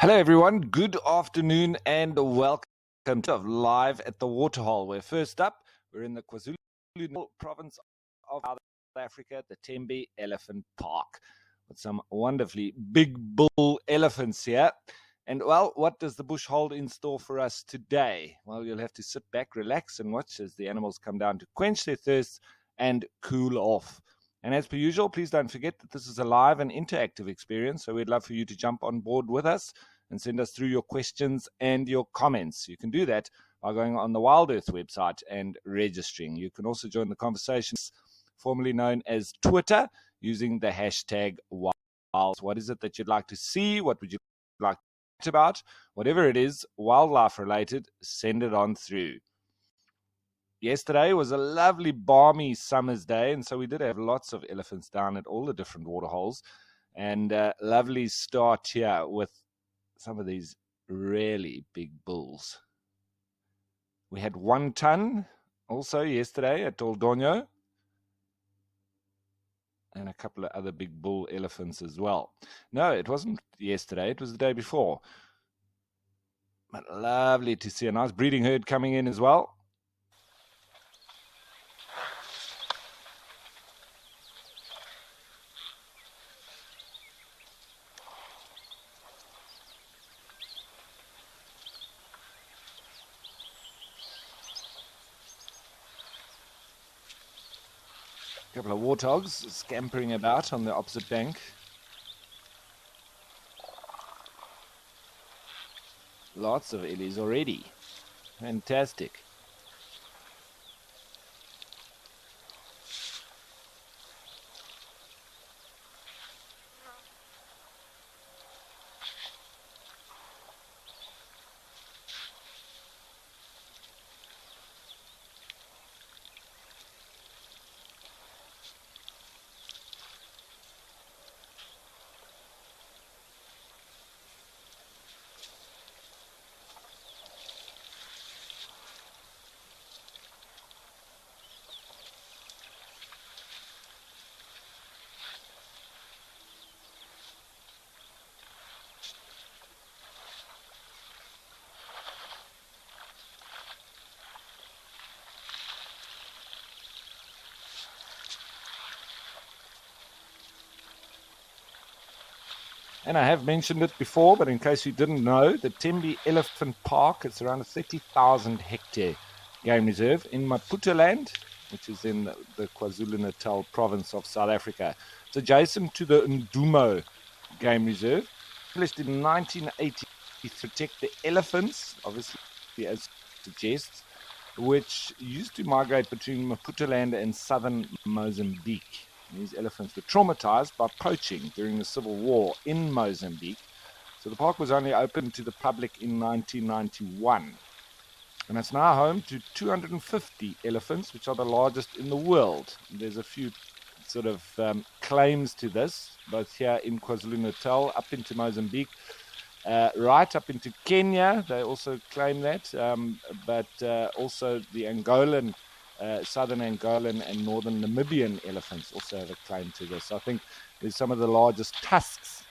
Hello, everyone. Good afternoon and welcome to Live at the Waterhole. Where first up, we're in the KwaZulu province of South Africa, the Tembe Elephant Park, with some wonderfully big bull elephants here. And, well, what does the bush hold in store for us today? Well, you'll have to sit back, relax, and watch as the animals come down to quench their thirst and cool off. And as per usual, please don't forget that this is a live and interactive experience, so we'd love for you to jump on board with us and send us through your questions and your comments. You can do that by going on the WildEarth website and registering. You can also join the conversations formerly known as Twitter using the hashtag Wild. What is it that you'd like to see? What would you like to chat about? Whatever it is, wildlife related, send it on through. Yesterday was a lovely, balmy summer's day, and so we did have lots of elephants down at all the different waterholes. And lovely start here with some of these really big bulls. We had 1 ton also yesterday at Oldonyo, and a couple of other big bull elephants as well. No, it wasn't yesterday, it was the day before. But lovely to see a nice breeding herd coming in as well. A couple of warthogs scampering about on the opposite bank. Lots of ellies already. Fantastic. And I have mentioned it before, but in case you didn't know, the Tembe Elephant Park, it's around a 30,000 hectare game reserve in Maputo land, which is in the KwaZulu-Natal province of South Africa. It's adjacent to the Ndumo game reserve, established in 1980 to protect the elephants, obviously as suggests, which used to migrate between Maputo land and southern Mozambique. These elephants were traumatized by poaching during the civil war in Mozambique. So the park was only open to the public in 1991. And it's now home to 250 elephants, which are the largest in the world. There's a few sort of claims to this, both here in KwaZulu-Natal, up into Mozambique, right up into Kenya. They also claim that, but also the Angolan southern Angolan and northern Namibian elephants also have a claim to this. I think there's some of the largest tusks,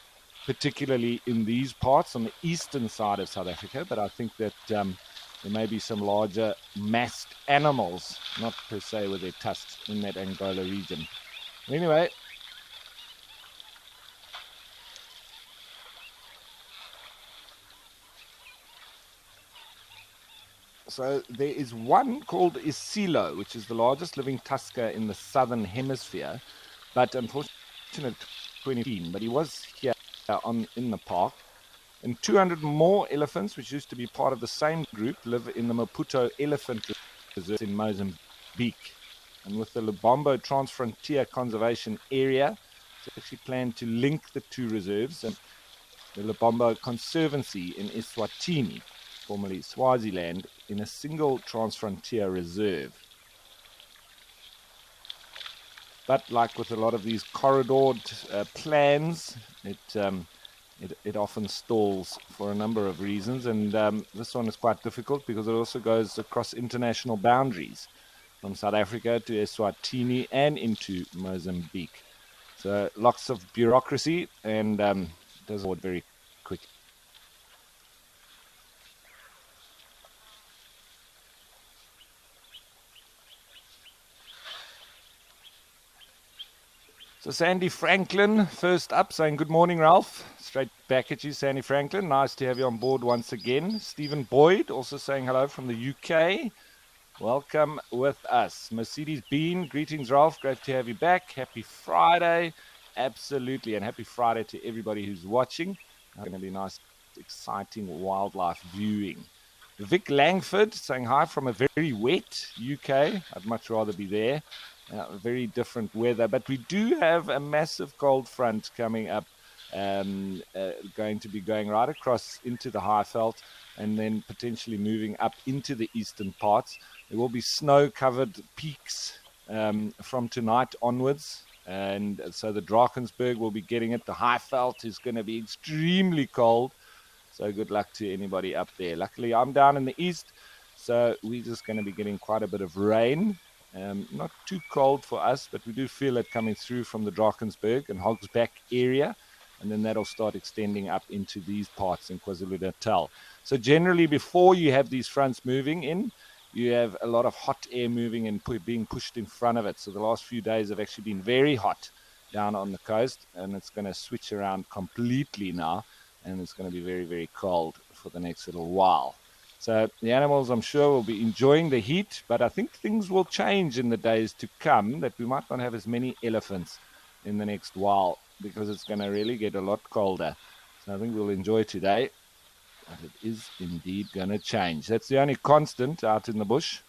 particularly in these parts on the eastern side of South Africa, but I think that there may be some larger masked animals, not per se with their tusks, in that Angola region. Anyway, so there is one called Isilo, which is the largest living tusker in the southern hemisphere, but unfortunately 2015. But he was here in the park. And 200 more elephants, which used to be part of the same group, live in the Maputo Elephant Reserve in Mozambique. And with the Lubombo Transfrontier Conservation Area, it's actually planned to link the two reserves. And the Lubombo Conservancy in Eswatini, formerly Swaziland, in a single transfrontier reserve. But like with a lot of these corridored plans, it often stalls for a number of reasons, and this one is quite difficult because it also goes across international boundaries from South Africa to Eswatini and into Mozambique. So lots of bureaucracy, and does it very quickly. So Sandy Franklin, first up, saying good morning, Ralph. Straight back at you, Sandy Franklin. Nice to have you on board once again. Stephen Boyd, also saying hello from the UK. Welcome with us. Mercedes Bean, greetings, Ralph. Great to have you back. Happy Friday. Absolutely, and happy Friday to everybody who's watching. It's going to be nice, exciting wildlife viewing. Vic Langford, saying hi from a very wet UK. I'd much rather be there. Very different weather, but we do have a massive cold front coming up, going to be going right across into the Highveld and then potentially moving up into the eastern parts. There will be snow-covered peaks from tonight onwards, and so the Drakensberg will be getting it. The Highveld is going to be extremely cold, so good luck to anybody up there. Luckily, I'm down in the east, so we're just going to be getting quite a bit of rain. Not too cold for us, but we do feel it coming through from the Drakensberg and Hogsback area, and then that'll start extending up into these parts in KwaZulu-Natal. So generally, before you have these fronts moving in, you have a lot of hot air moving and being pushed in front of it. So the last few days have actually been very hot down on the coast, and it's going to switch around completely now, and it's going to be very, very cold for the next little while. So the animals, I'm sure, will be enjoying the heat, but I think things will change in the days to come, that we might not have as many elephants in the next while, because it's going to really get a lot colder. So I think we'll enjoy today, but it is indeed going to change. That's the only constant out in the bush.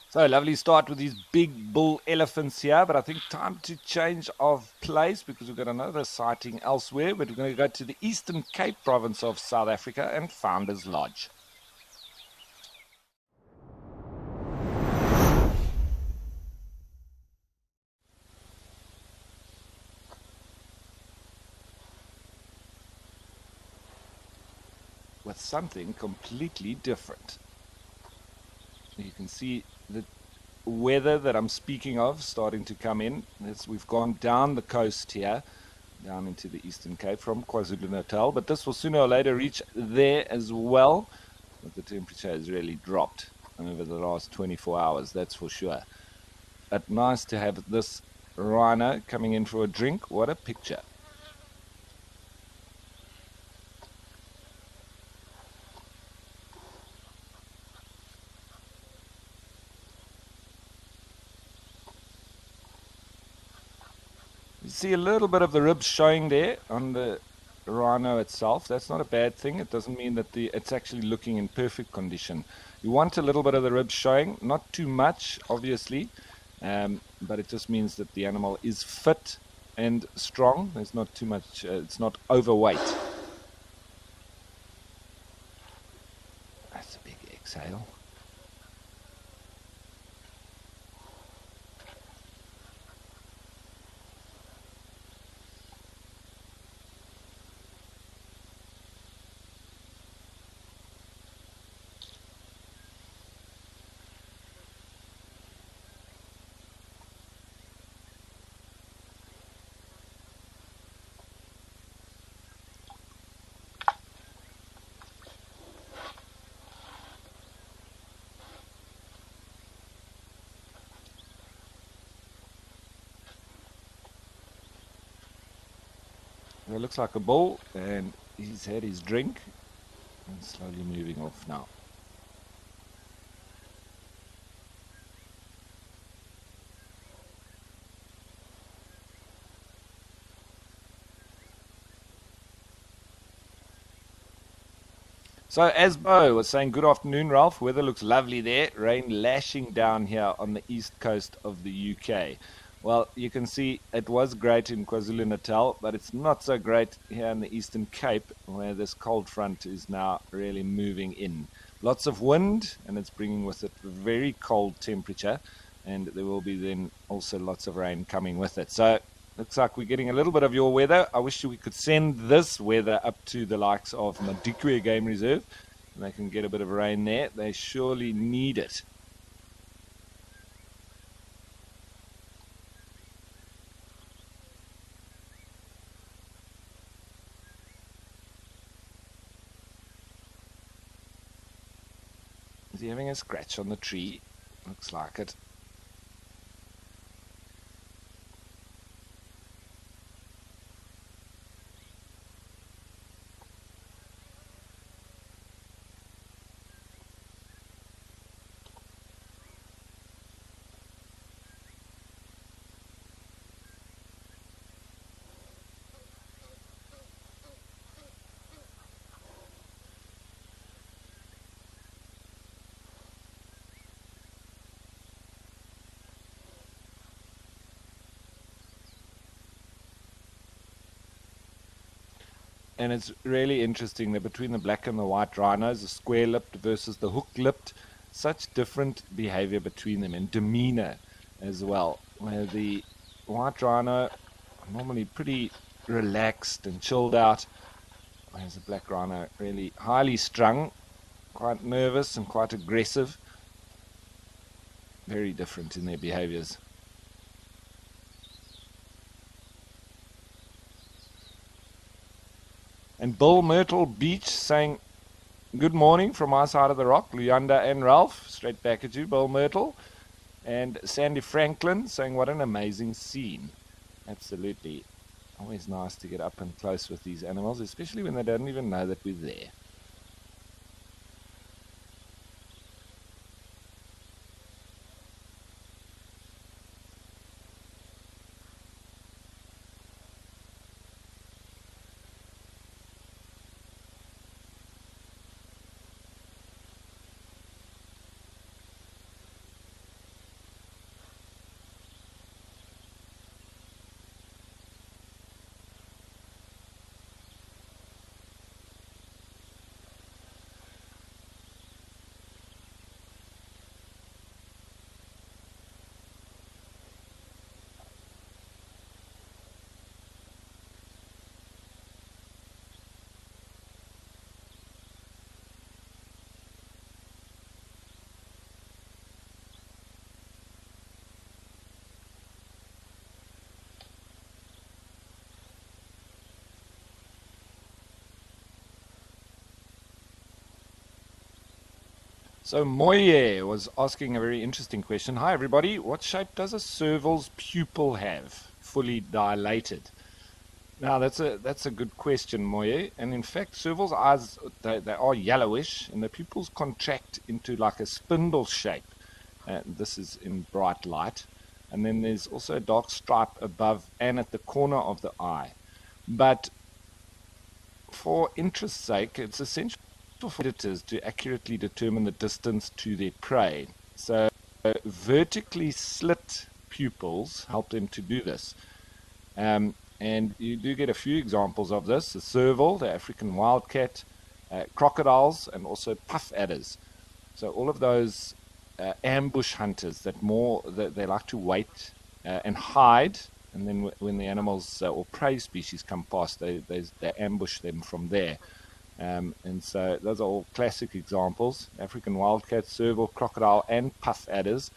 So lovely start with these big bull elephants here, but I think time to change of place because we've got another sighting elsewhere, but we're going to go to the Eastern Cape province of South Africa and Founders Lodge. With something completely different. You can see the weather that I'm speaking of starting to come in. We've gone down the coast here, down into the Eastern Cape from KwaZulu-Natal, but this will sooner or later reach there as well. But the temperature has really dropped over the last 24 hours, that's for sure. But nice to have this rhino coming in for a drink. What a picture. You see a little bit of the ribs showing there on the rhino itself. That's not a bad thing. It doesn't mean that it's actually looking in perfect condition. You want a little bit of the ribs showing, not too much, obviously, but it just means that the animal is fit and strong. There's not too much, it's not overweight. That's a big exhale. It looks like a bull, and he's had his drink and slowly moving off now. So as Bo was saying, good afternoon, Ralph. Weather looks lovely there. Rain lashing down here on the east coast of the UK. Well, you can see it was great in KwaZulu-Natal, but it's not so great here in the Eastern Cape, where this cold front is now really moving in. Lots of wind, and it's bringing with it very cold temperature, and there will be then also lots of rain coming with it. So looks like we're getting a little bit of your weather. I wish we could send this weather up to the likes of Madikwe Game Reserve, and they can get a bit of rain there. They surely need it. Is he having a scratch on the tree? Looks like it. And it's really interesting that between the black and the white rhinos, the square-lipped versus the hook-lipped, such different behavior between them and demeanor as well. Where the white rhino are normally pretty relaxed and chilled out, whereas the black rhino really highly strung, quite nervous and quite aggressive. Very different in their behaviors. And Bill Myrtle Beach saying, good morning from my side of the rock, Luyanda and Ralph. Straight back at you, Bill Myrtle. And Sandy Franklin saying, what an amazing scene. Absolutely. Always nice to get up and close with these animals, especially when they don't even know that we're there. So Moye was asking a very interesting question. Hi everybody, what shape does a serval's pupil have, fully dilated? Now that's a good question, Moye. And in fact, serval's eyes they are yellowish, and the pupils contract into like a spindle shape. This is in bright light, and then there's also a dark stripe above and at the corner of the eye. But for interest's sake, it's essential for predators to accurately determine the distance to their prey. So vertically slit pupils help them to do this. And you do get a few examples of this: the serval, the African wildcat, crocodiles, and also puff adders. So all of those ambush hunters that they like to wait and hide, and then when the animals or prey species come past, they ambush them from there. And so those are all classic examples: African wildcat, serval, crocodile, and puff adders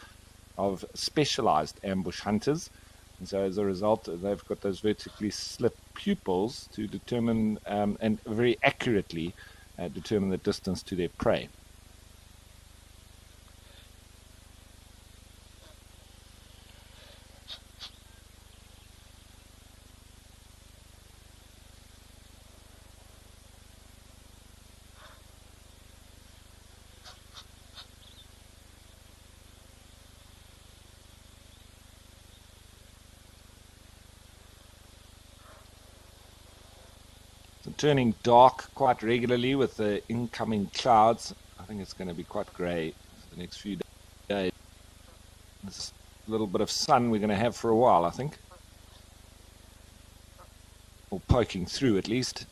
of specialized ambush hunters. And so as a result, they've got those vertically slit pupils to determine and very accurately determine the distance to their prey. Turning dark quite regularly with the incoming clouds. I think it's going to be quite grey for the next few days. There's a little bit of sun we're going to have for a while, I think. Or poking through at least.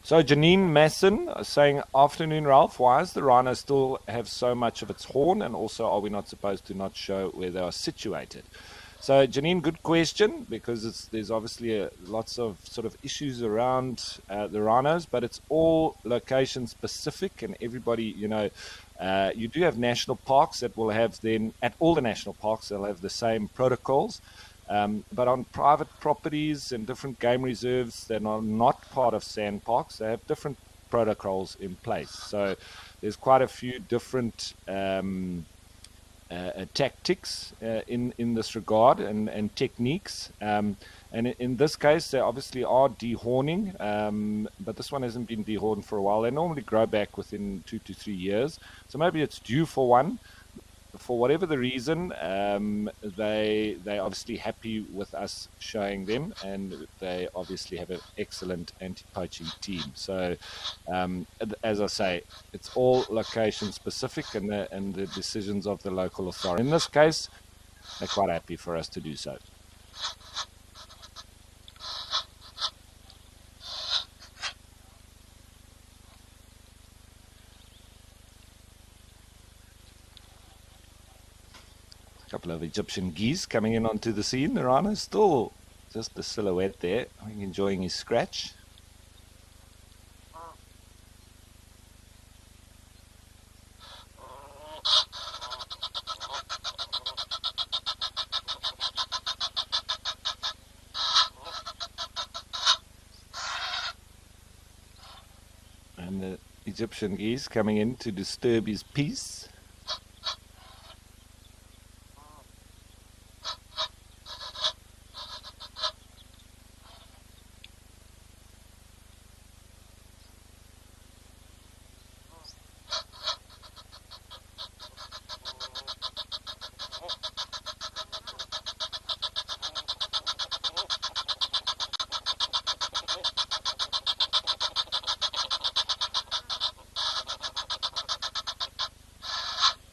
So Janine Masson saying, afternoon, Ralph. Why does the rhino still have so much of its horn? And also, are we not supposed to not show where they are situated? So Janine, good question, because there's obviously lots of sort of issues around the rhinos, but it's all location specific, and everybody, you do have national parks that will have then, at all the national parks, they'll have the same protocols. But on private properties and different game reserves that are not part of sand parks, they have different protocols in place. So there's quite a few different tactics in this regard and techniques. And in this case, they obviously are dehorning, but this one hasn't been dehorned for a while. They normally grow back within 2 to 3 years. So maybe it's due for one. For whatever the reason, they obviously happy with us showing them, and they obviously have an excellent anti-poaching team. So, as I say, it's all location specific and the decisions of the local authority. In this case, they're quite happy for us to do so. A couple of Egyptian geese coming in onto the scene. The rhino's still just a silhouette there, I think, enjoying his scratch. And the Egyptian geese coming in to disturb his peace.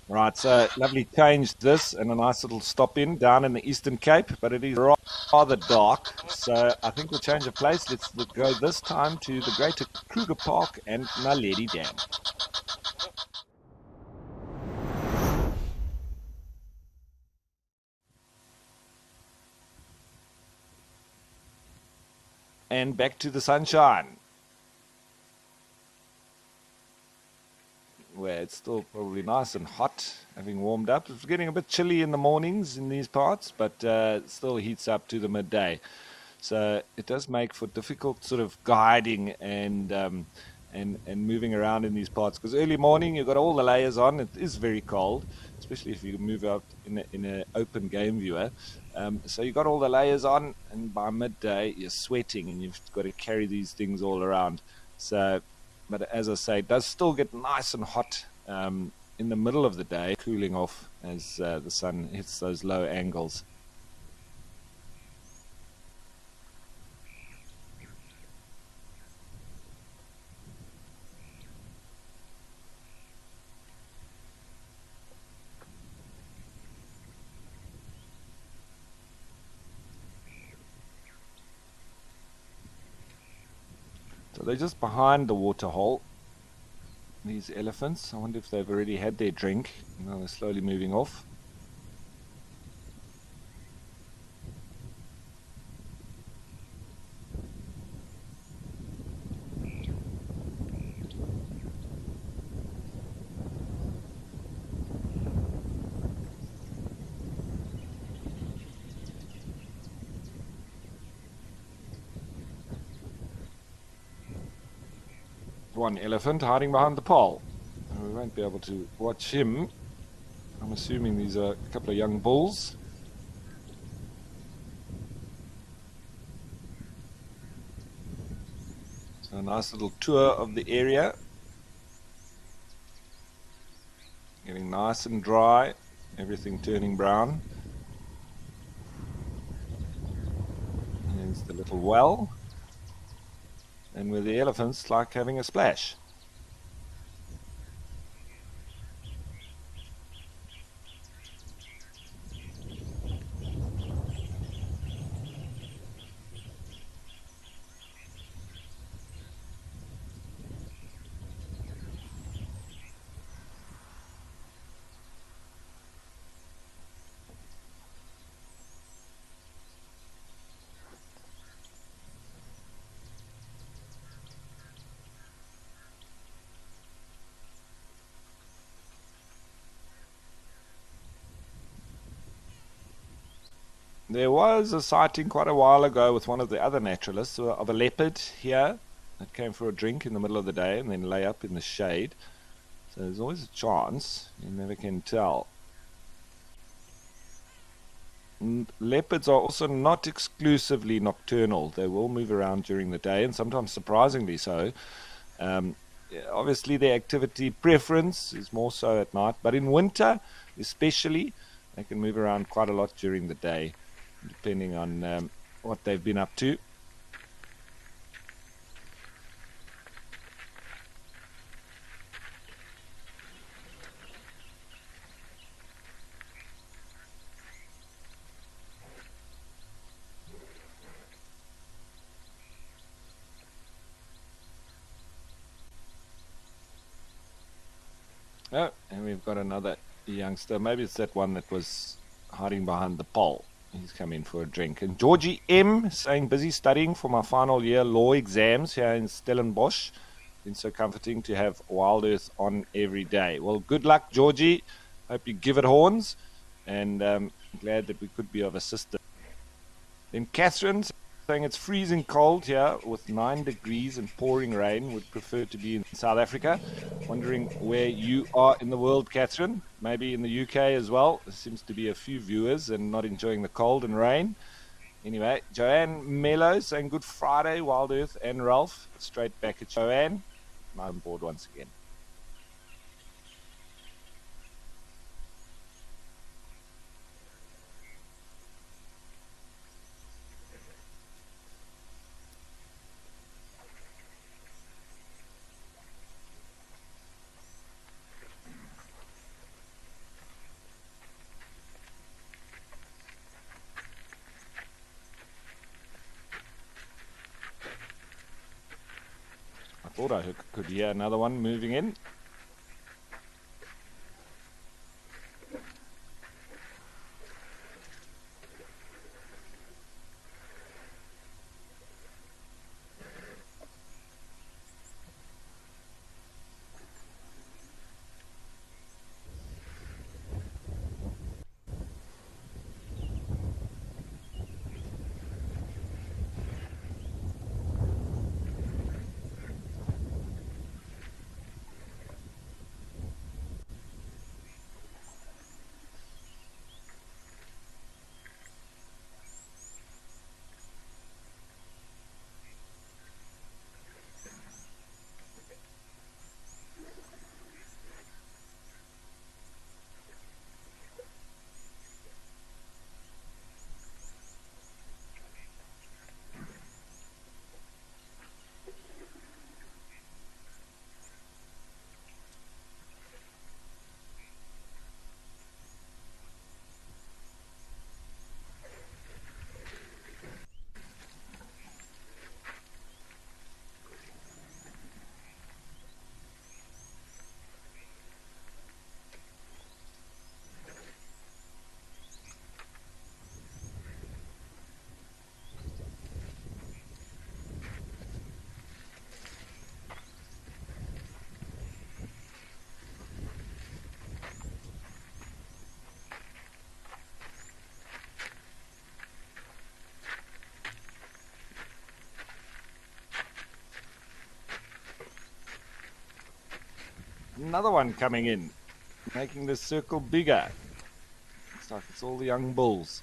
Right, so lovely change this and a nice little stop in down in the Eastern Cape, but it is rather dark, so I think we'll change of place. Let's go this time to the Greater Kruger Park and Naledi Dam. And back to the sunshine, where it's still probably nice and hot, having warmed up. It's getting a bit chilly in the mornings in these parts, but it still heats up to the midday. So it does make for difficult sort of guiding and moving around in these parts, because early morning you've got all the layers on. It is very cold, especially if you move out in an open game viewer. So you've got all the layers on, and by midday you're sweating and you've got to carry these things all around. So, but as I say, it does still get nice and hot in the middle of the day, cooling off as the sun hits those low angles. So they're just behind the waterhole, these elephants. I wonder if they've already had their drink. Now they're slowly moving off. One elephant hiding behind the pole. We won't be able to watch him. I'm assuming these are a couple of young bulls. So a nice little tour of the area. Getting nice and dry, everything turning brown. Here's the little well. And where the elephants like having a splash. There was a sighting quite a while ago with one of the other naturalists of a leopard here that came for a drink in the middle of the day and then lay up in the shade. So there's always a chance. You never can tell. And leopards are also not exclusively nocturnal. They will move around during the day and sometimes surprisingly so. Obviously their activity preference is more so at night, but in winter especially they can move around quite a lot during the day, depending on what they've been up to. Oh, and we've got another youngster. Maybe it's that one that was hiding behind the pole. He's come in for a drink. And Georgie M saying, busy studying for my final year law exams here in Stellenbosch. Been so comforting to have WildEarth on every day. Well, good luck, Georgie. Hope you give it horns. And glad that we could be of assistance. Then Catherine saying it's freezing cold here with 9 degrees and pouring rain. Would prefer to be in South Africa. Wondering where you are in the world, Catherine. Maybe in the UK as well. There seems to be a few viewers and not enjoying the cold and rain. Anyway, Joanne Mello saying good Friday, WildEarth and Ralph. Straight back at Joanne. I'm on board once again. Thought I could hear another one moving in. Another one coming in, making the circle bigger. Looks like it's all the young bulls.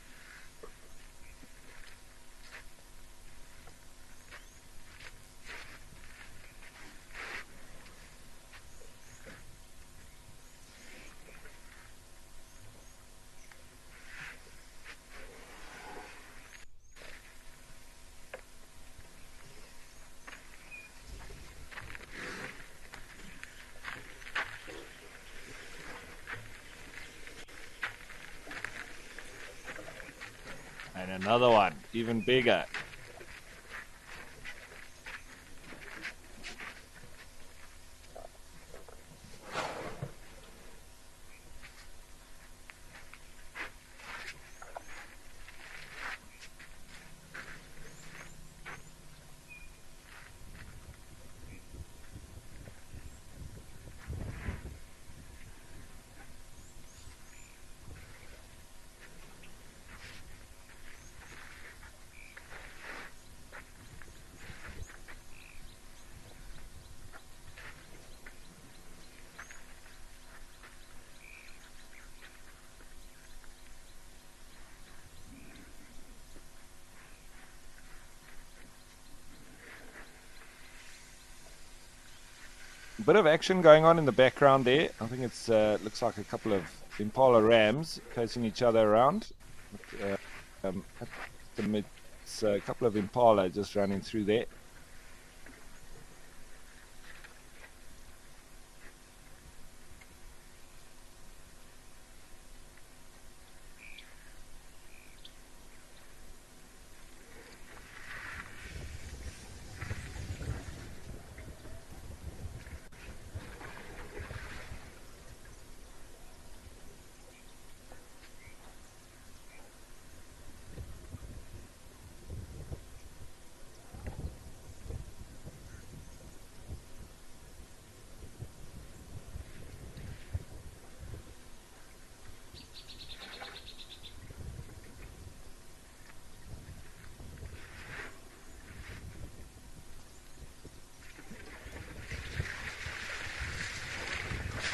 And another one, even bigger. Bit of action going on in the background there. I think it's looks like a couple of Impala rams chasing each other around. At the mid, it's a couple of Impala just running through there.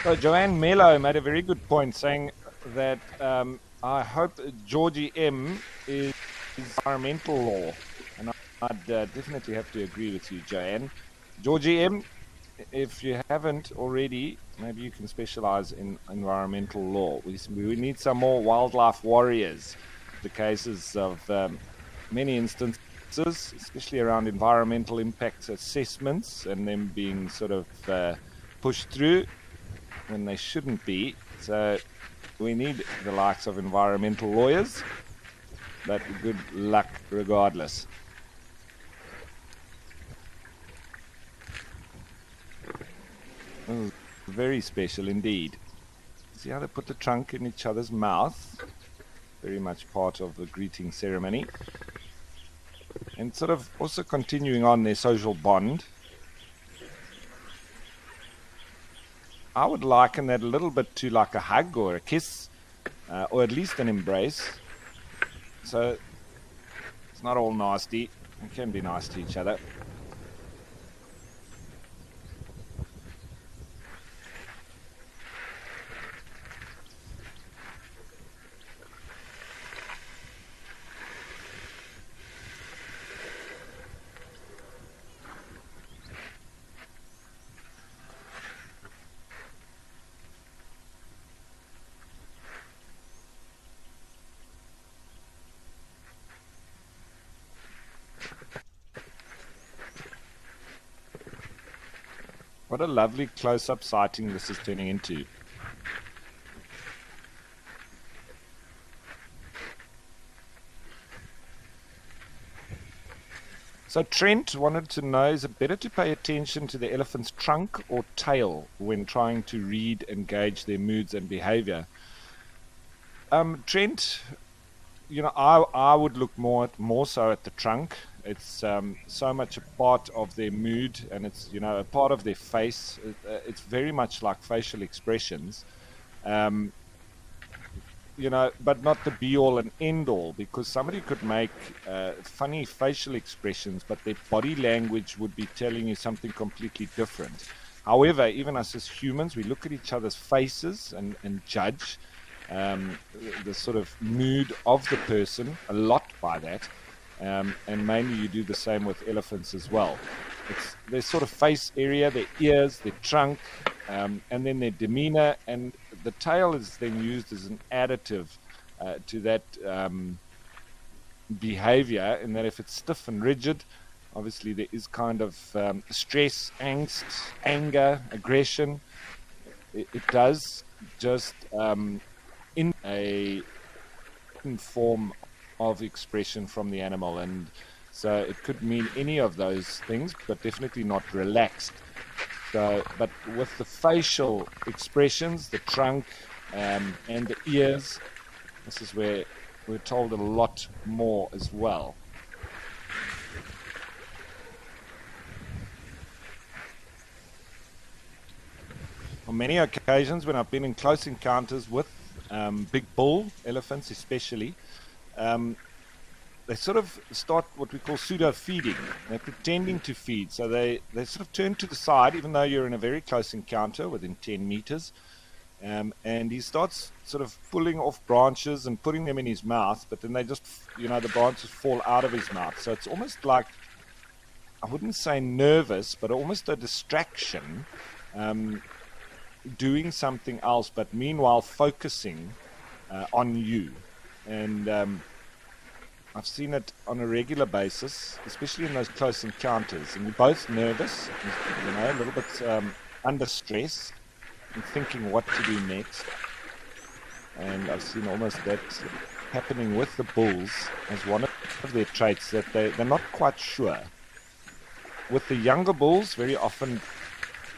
So Joanne Mello made a very good point, saying that I hope Georgie M is environmental law, and I'd definitely have to agree with you, Joanne. Georgie M, if you haven't already, maybe you can specialize in environmental law. We need some more wildlife warriors. The cases of many instances, especially around environmental impact assessments and them being sort of pushed through when they shouldn't be. So we need the likes of environmental lawyers, but good luck regardless. Oh, very special indeed. See how they put the trunk in each other's mouth? Very much part of the greeting ceremony. And sort of also continuing on their social bond. I would liken that a little bit to like a hug or a kiss, or at least an embrace. So it's not all nasty. It can be nice to each other. What a lovely close-up sighting this is turning into. So Trent wanted to know, is it better to pay attention to the elephant's trunk or tail when trying to read and gauge their moods and behavior? Trent, I would look more so at the trunk. It's so much a part of their mood, and it's a part of their face. It's very much like facial expressions, but not the be all and end all, because somebody could make funny facial expressions, but their body language would be telling you something completely different. However, even us as humans, we look at each other's faces and judge the sort of mood of the person a lot by that. And mainly you do the same with elephants as well. It's their sort of face area, their ears, their trunk, and then their demeanor. And the tail is then used as an additive to that behavior, in that if it's stiff and rigid, obviously there is kind of stress, angst, anger, aggression. It does just in a form of expression from the animal, and so it could mean any of those things, but definitely not relaxed. So, but with the facial expressions, the trunk and the ears, this is where we're told a lot more as well. On many occasions, when I've been in close encounters with big bull elephants especially, they sort of start what we call pseudo-feeding. They're pretending to feed. So they sort of turn to the side, even though you're in a very close encounter within 10 meters. And he starts sort of pulling off branches and putting them in his mouth, but then they just, the branches fall out of his mouth. So it's almost like, I wouldn't say nervous, but almost a distraction, doing something else, but meanwhile focusing on you. And I've seen it on a regular basis, especially in those close encounters. And we're both nervous, a little bit under stress, and thinking what to do next. And I've seen almost that happening with the bulls as one of their traits, that they're not quite sure. With the younger bulls, very often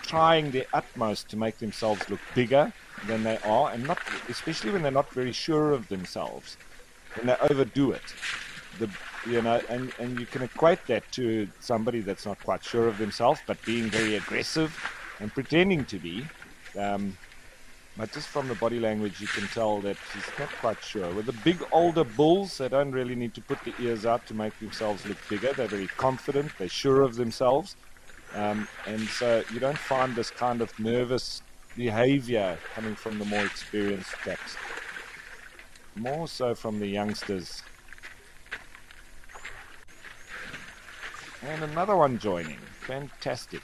trying their utmost to make themselves look bigger than they are, and not, especially when they're not very sure of themselves, and they overdo it. And you can equate that to somebody that's not quite sure of themselves, but being very aggressive and pretending to be. But just from the body language, you can tell that he's not quite sure. With the big older bulls, they don't really need to put the ears out to make themselves look bigger. They're very confident. They're sure of themselves. And so you don't find this kind of nervous behavior coming from the more experienced cats. More so from the youngsters. And another one joining. Fantastic.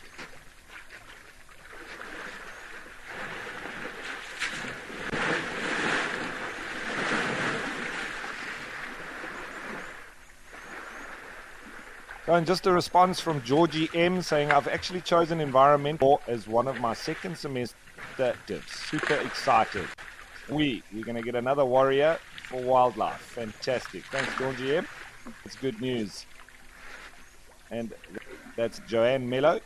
So, and just a response from Georgie M saying, I've actually chosen environmental as one of my second semester electives. Super excited. We're going to get another warrior for wildlife. Fantastic. Thanks, Georgie M. It's good news. And that's Joanne Mello.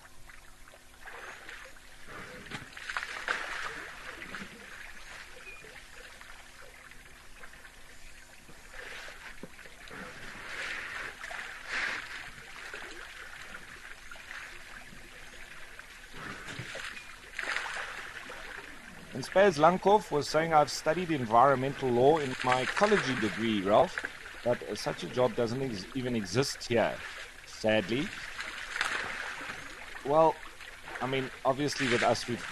And Spaz Lankov was saying, I've studied environmental law in my ecology degree, Ralph, but such a job doesn't even exist here, sadly. Well, I mean, obviously with us, we've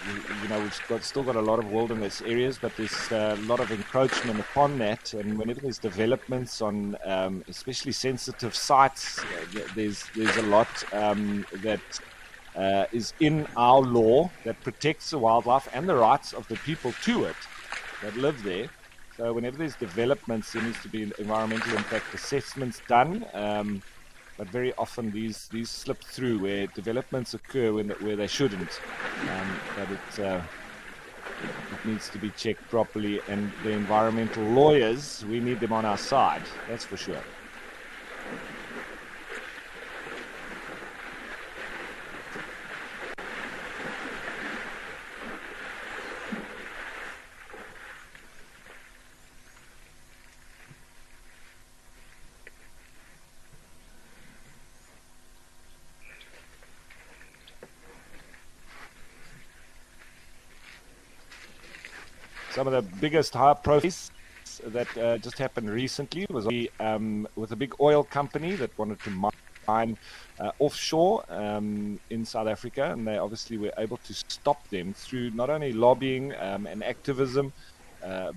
still got a lot of wilderness areas, but there's a lot of encroachment upon that. And whenever there's developments on, especially sensitive sites, there's a lot that is in our law that protects the wildlife and the rights of the people to it that live there. So whenever there's developments, there needs to be environmental impact assessments done. But very often these slip through where developments occur where they shouldn't. But it needs to be checked properly, and the environmental lawyers, we need them on our side, that's for sure. Some of the biggest high profiles that just happened recently was with a big oil company that wanted to offshore in South Africa, and they obviously were able to stop them through not only lobbying and activism,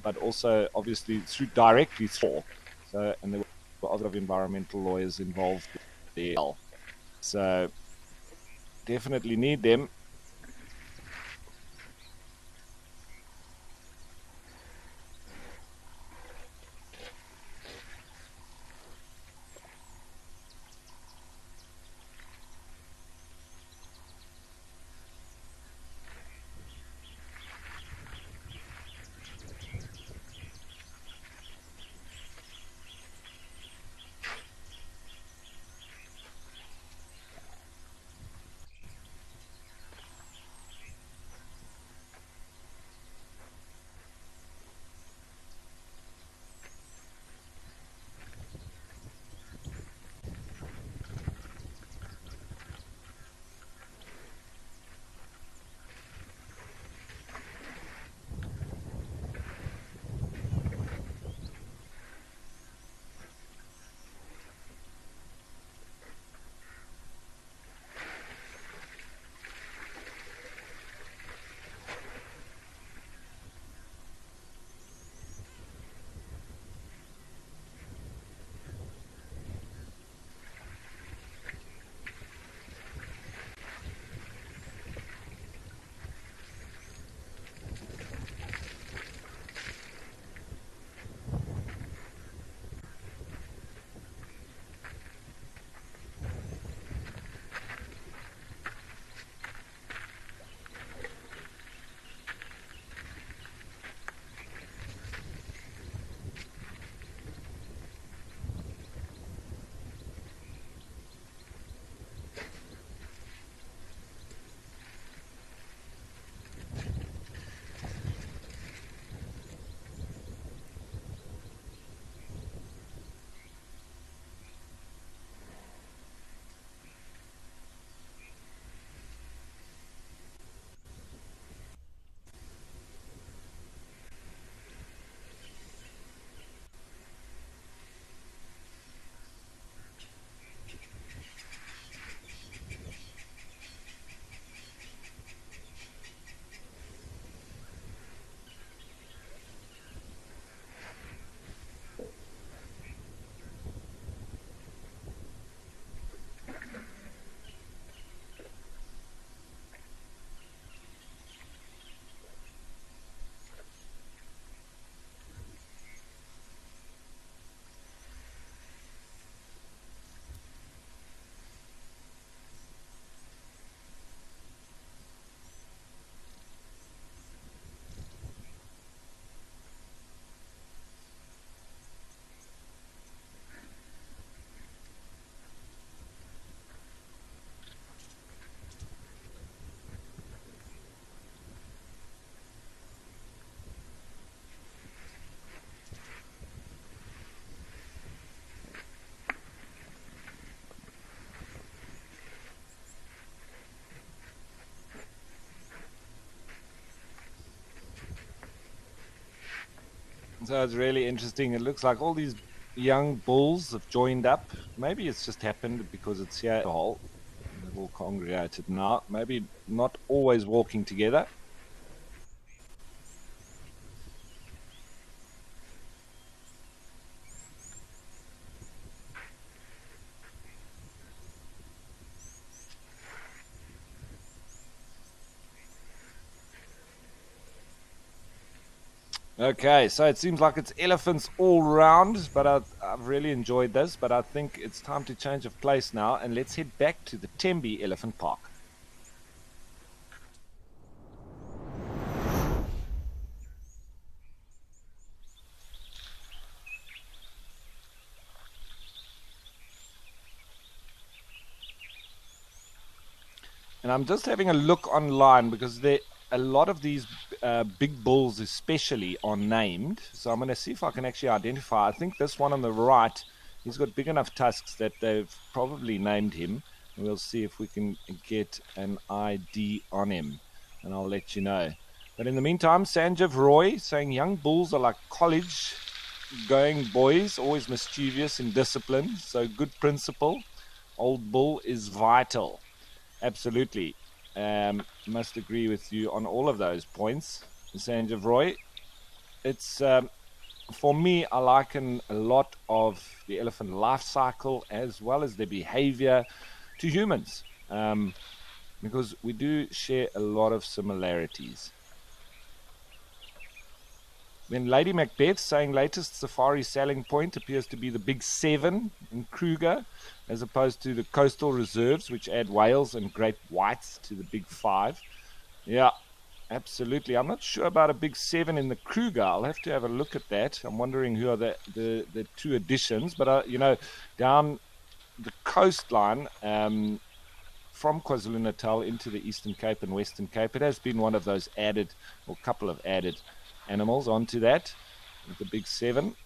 but also obviously directly through. So, and there were a lot of environmental lawyers involved there. So definitely need them. So it's really interesting. It looks like all these young bulls have joined up. Maybe it's just happened because it's here at the hole. They've all congregated now. Maybe not always walking together. Okay, so it seems like it's elephants all round, but I've really enjoyed this. But I think it's time to change of place now, and let's head back to the Tembe Elephant Park. And I'm just having a look online because a lot of these big bulls especially are named. So I'm going to see if I can actually identify. I think this one on the right, he's got big enough tusks that they've probably named him. And we'll see if we can get an ID on him. And I'll let you know. But in the meantime, Sanjeev Roy saying young bulls are like college-going boys, always mischievous in discipline. So good principle. old bull is vital. Absolutely. Must agree with you on all of those points, Sanjeev Roy. It's for me, I liken a lot of the elephant life cycle as well as their behavior to humans, because we do share a lot of similarities. Then Lady Macbeth saying latest safari selling point appears to be the big 7 in Kruger, as opposed to the coastal reserves, which add whales and great whites to the big 5. Yeah, absolutely. I'm not sure about a big 7 in the Kruger. I'll have to have a look at that. I'm wondering who are the two additions. But, down the coastline from KwaZulu-Natal into the Eastern Cape and Western Cape, it has been one of those added, or couple of added animals onto that, with the big 7.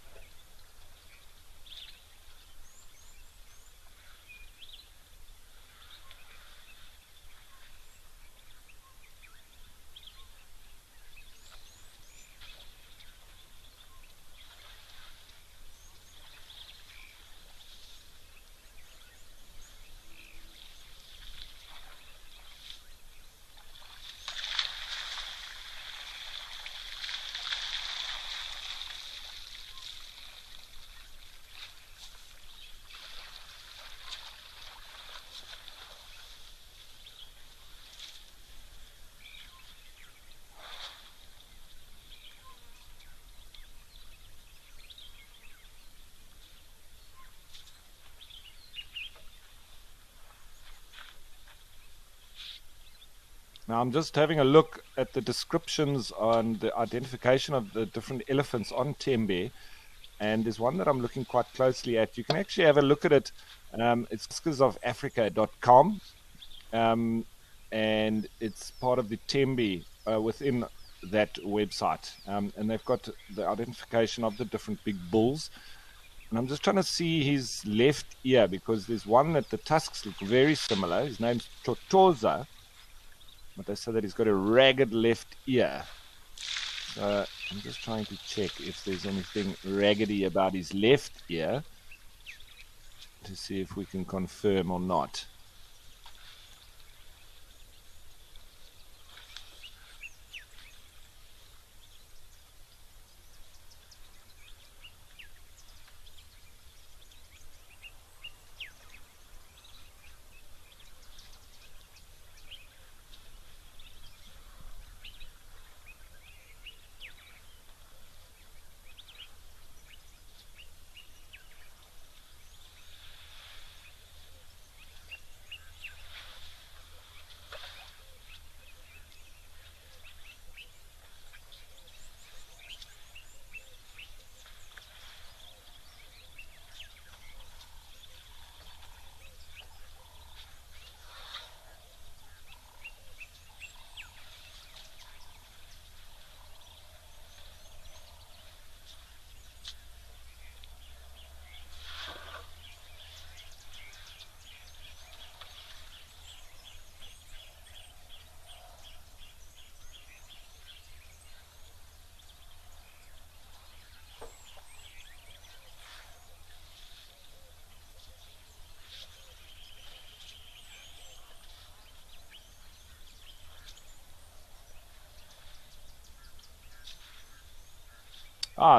Now, I'm just having a look at the descriptions on the identification of the different elephants on Tembe, and there's one that I'm looking quite closely at. You can actually have a look at it. It's Africa.com, and it's part of the Tembe within that website. And they've got the identification of the different big bulls. And I'm just trying to see his left ear, because there's one that the tusks look very similar. His name's Totoza, but they say that he's got a ragged left ear. So I'm just trying to check if there's anything raggedy about his left ear to see if we can confirm or not.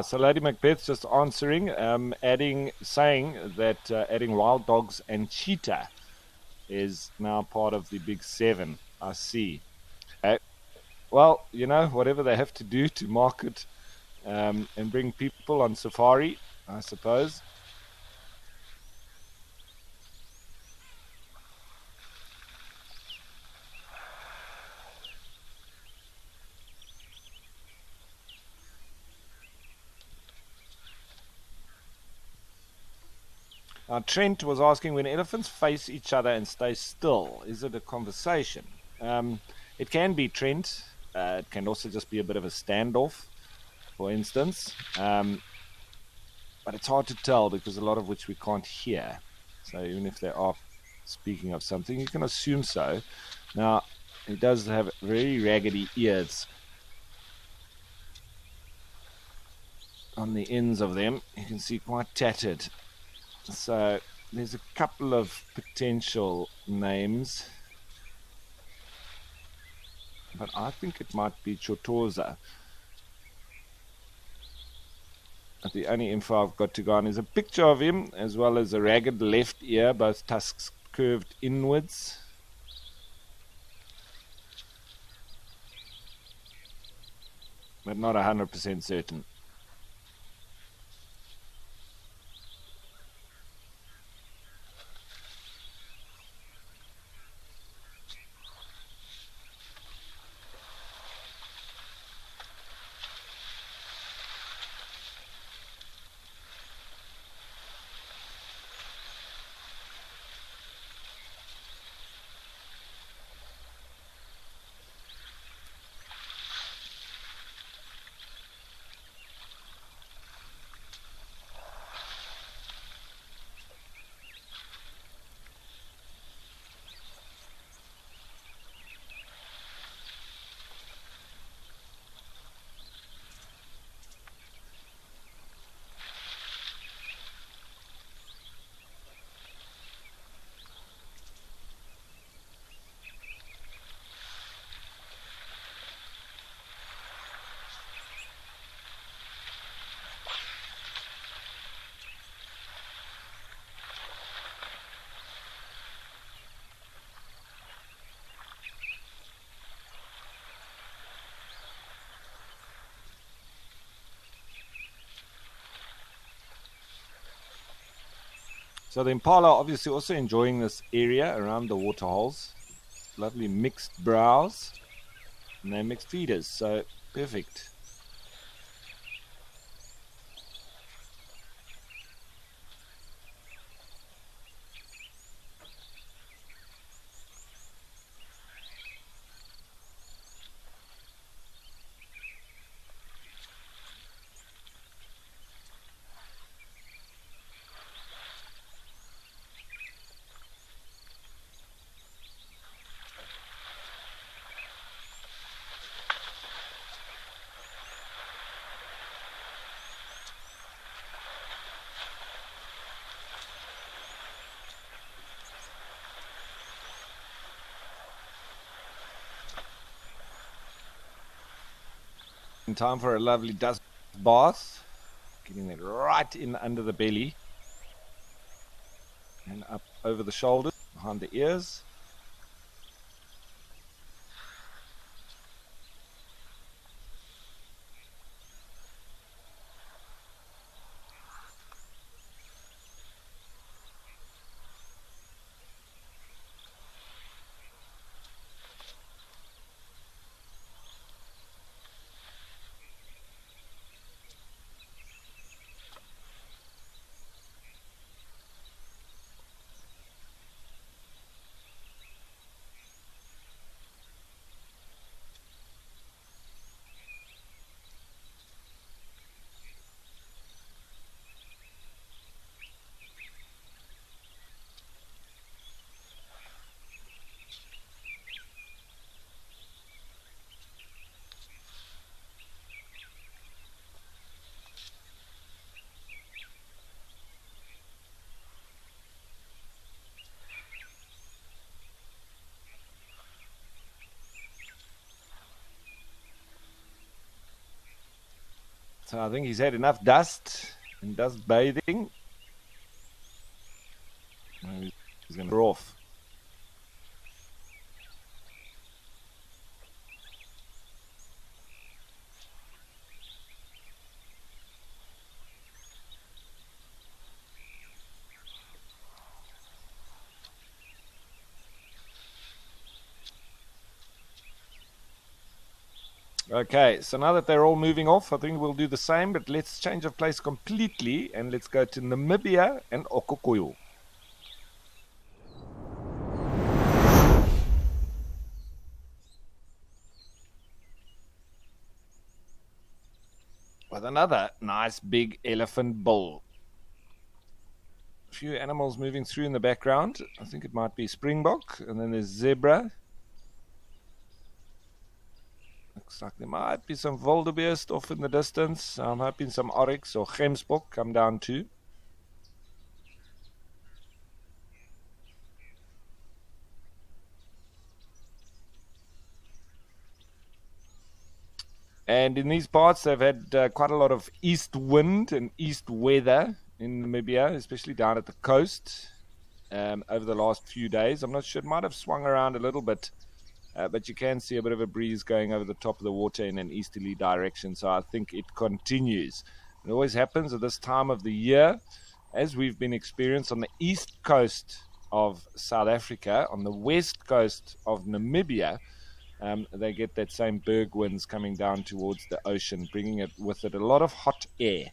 So Lady Macbeth's just answering, saying that adding wild dogs and cheetah is now part of the big 7. I see. Well, whatever they have to do to market and bring people on safari, I suppose. Trent was asking, when elephants face each other and stay still, is it a conversation? It can be, Trent. It can also just be a bit of a standoff, for instance. But it's hard to tell, because a lot of which we can't hear. So even if they are speaking of something, you can assume so. Now, he does have very raggedy ears on the ends of them. You can see quite tattered. So there's a couple of potential names, but I think it might be Chotoza. But the only info I've got to go on is a picture of him, as well as a ragged left ear, both tusks curved inwards. But not 100% certain. So the Impala are obviously also enjoying this area around the waterholes. Lovely mixed browse. And they're mixed feeders, so perfect. In time for a lovely dust bath. Getting it right in under the belly. And up over the shoulders, behind the ears. So I think he's had enough dust and dust bathing. He's going to go off. Okay, so now that they're all moving off, I think we'll do the same, but let's change of place completely and let's go to Namibia and Okokoyo. With another nice big elephant bull. A few animals moving through in the background. I think it might be springbok, and then there's zebra. Looks like there might be some wildebeest off in the distance. I'm hoping some oryx or gemsbok come down too. And in these parts, they've had quite a lot of east wind and east weather in Namibia, especially down at the coast over the last few days. I'm not sure, it might have swung around a little bit, but you can see a bit of a breeze going over the top of the water in an easterly direction. So I think it continues. It always happens at this time of the year, as we've been experienced on the east coast of South Africa, on the west coast of Namibia. They get that same berg winds coming down towards the ocean, bringing it with it a lot of hot air.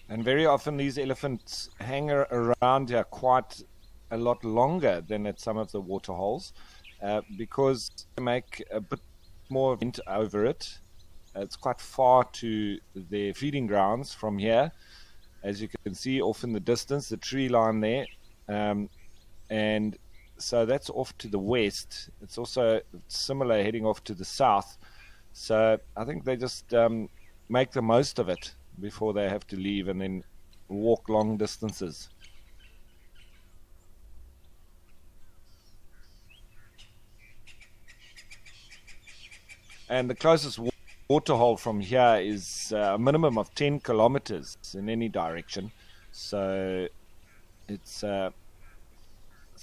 And very often these elephants hang around here quite a lot longer than at some of the waterholes because they make a bit more wind over it. It's quite far to their feeding grounds from here. As you can see off in the distance, the tree line there. And so that's off to the west. It's also similar heading off to the south. So I think they just make the most of it before they have to leave and then walk long distances. And the closest waterhole from here is a minimum of 10 kilometers in any direction. So it's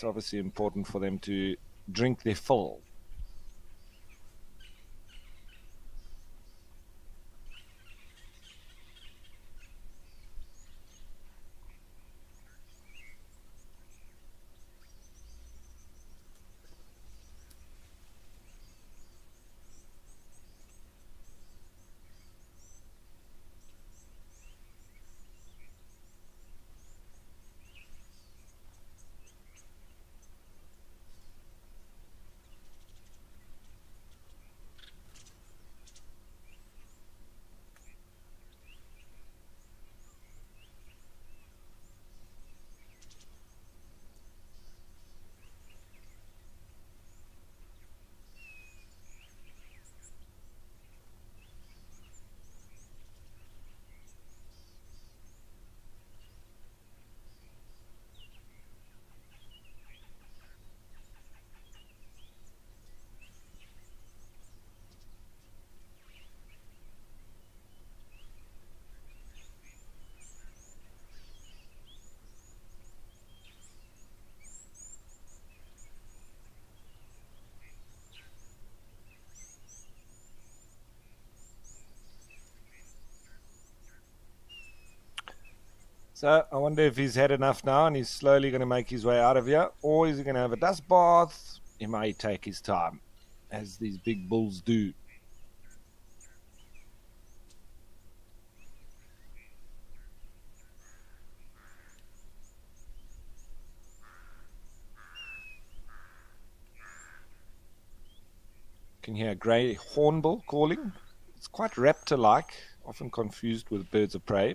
obviously important for them to drink their fill. So I wonder if he's had enough now and he's slowly going to make his way out of here, or is he going to have a dust bath? He may take his time, as these big bulls do. You can hear a grey hornbill calling. It's quite raptor-like, often confused with birds of prey.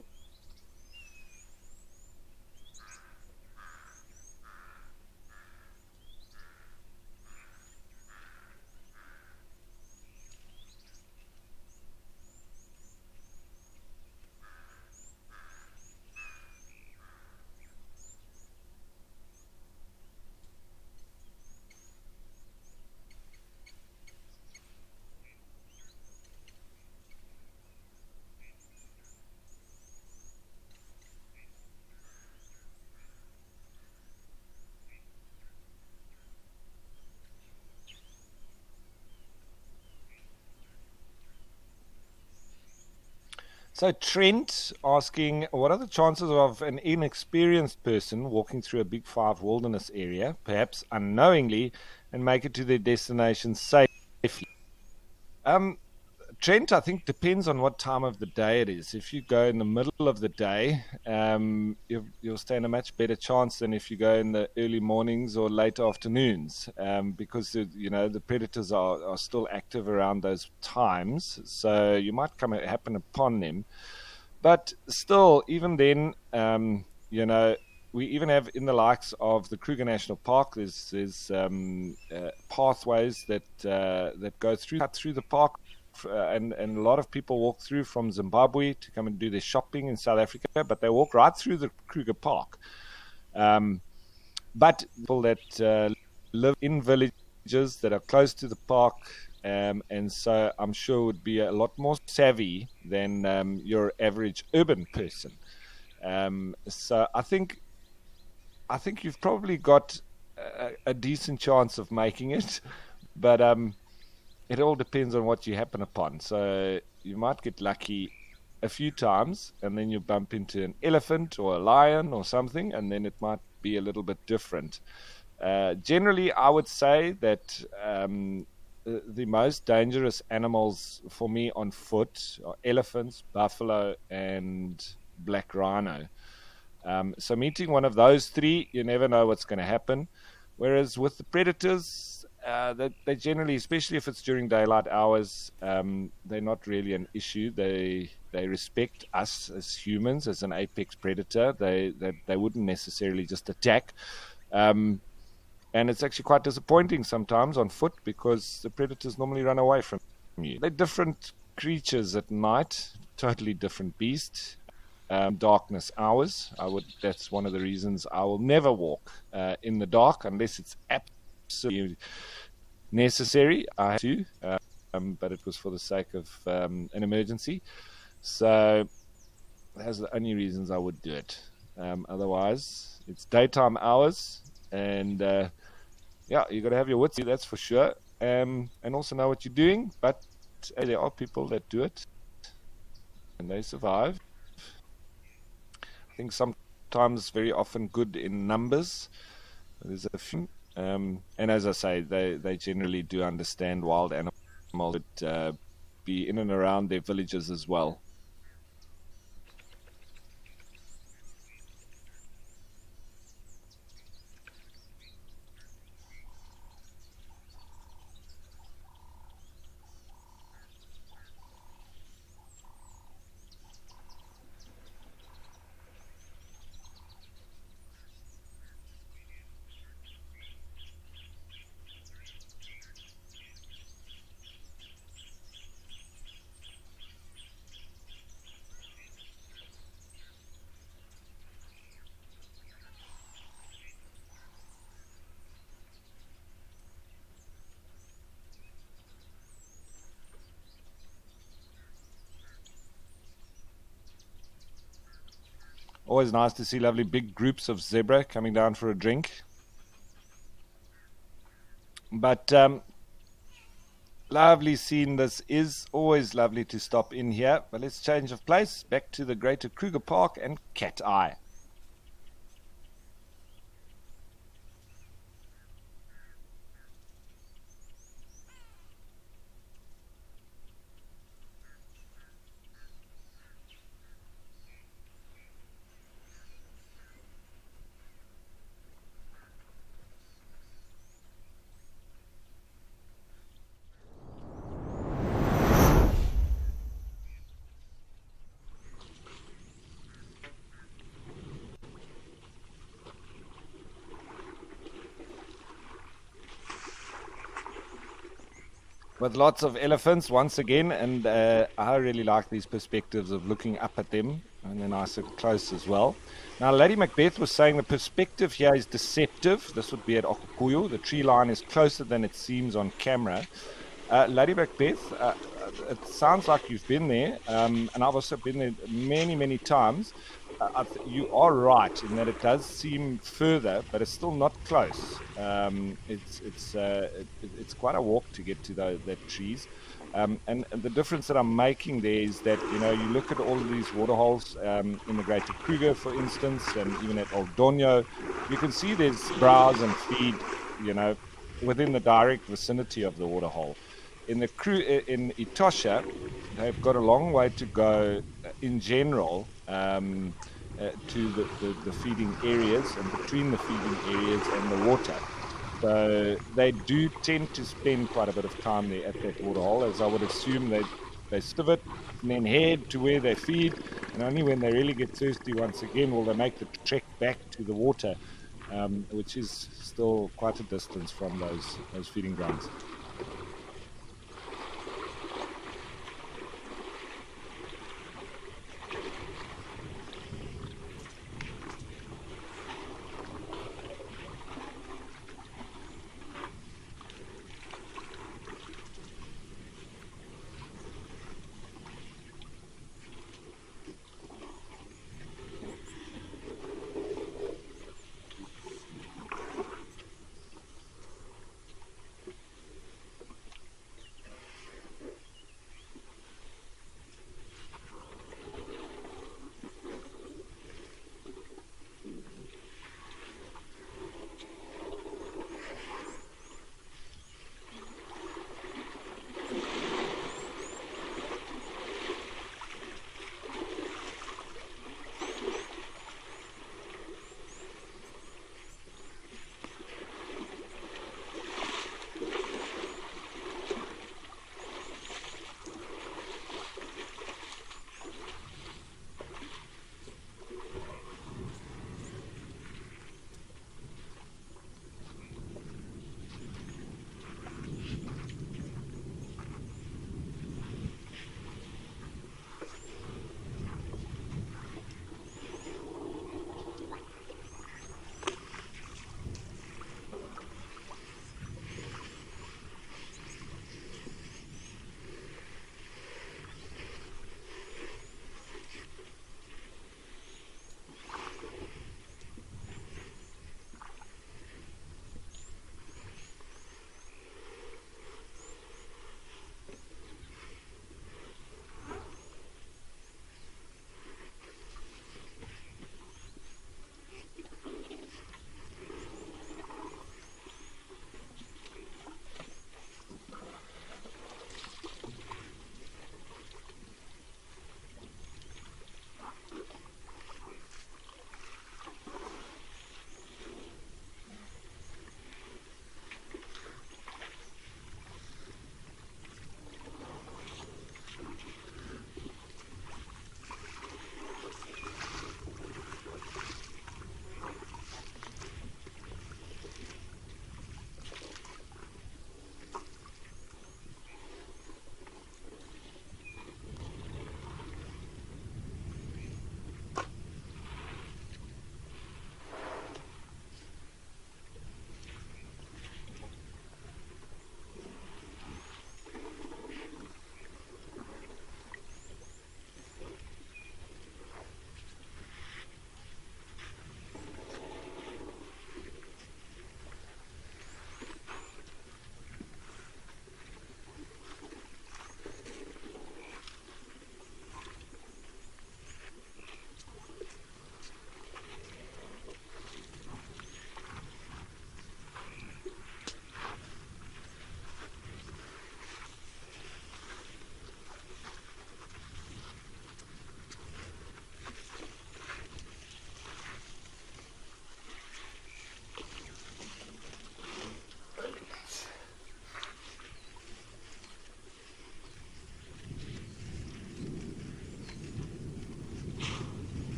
So Trent asking, what are the chances of an inexperienced person walking through a Big Five wilderness area, perhaps unknowingly, and make it to their destination safely? Um, Trent, I think depends on what time of the day it is. If you go in the middle of the day, you'll stand a much better chance than if you go in the early mornings or late afternoons, because the predators are still active around those times. So you might happen upon them, but still, even then, we even have in the likes of the Kruger National Park. There's pathways that go cut through the park. And a lot of people walk through from Zimbabwe to come and do their shopping in South Africa, but they walk right through the Kruger Park. But people that live in villages that are close to the park, and so I'm sure would be a lot more savvy than your average urban person. So I think you've probably got a decent chance of making it, but it all depends on what you happen upon. So you might get lucky a few times, and then you bump into an elephant or a lion or something, and then it might be a little bit different. Generally, I would say that the most dangerous animals for me on foot are elephants, buffalo, and black rhino. So meeting one of those three, you never know what's going to happen. Whereas with the predators, they generally, especially if it's during daylight hours, they're not really an issue. They respect us as humans, as an apex predator. They wouldn't necessarily just attack. And it's actually quite disappointing sometimes on foot, because the predators normally run away from you. They're different creatures at night, totally different beast. Darkness hours. That's one of the reasons I will never walk in the dark unless it's absolutely necessary. I have to, but it was for the sake of an emergency. So those are the only reasons I would do it. Otherwise, it's daytime hours, and you got to have your wits, that's for sure, and also know what you're doing. But there are people that do it, and they survive. I think sometimes, very often, good in numbers. There's a few, and as I say, they generally do understand wild animals, but be in and around their villages as well. Always nice to see lovely big groups of zebra coming down for a drink. But lovely scene this is. Always lovely to stop in here. But let's change of place, back to the Greater Kruger Park and Cat Eye. With lots of elephants once again, and I really like these perspectives of looking up at them, and they're nice and close as well. Now, Lady Macbeth was saying the perspective here is deceptive. This would be at Okukuyu. The tree line is closer than it seems on camera. Lady Macbeth, it sounds like you've been there, and I've also been there many, many times. You are right in that it does seem further, but it's still not close. It's quite a walk to get to that trees. And the difference that I'm making there is that, you look at all of these waterholes in the Greater Kruger, for instance, and even at Old Donyo, you can see there's browse and feed, within the direct vicinity of the waterhole. In Etosha, they've got a long way to go in general, to the feeding areas, and between the feeding areas and the water. So they do tend to spend quite a bit of time there at that waterhole, as I would assume they civet and then head to where they feed, and only when they really get thirsty once again will they make the trek back to the water, which is still quite a distance from those feeding grounds.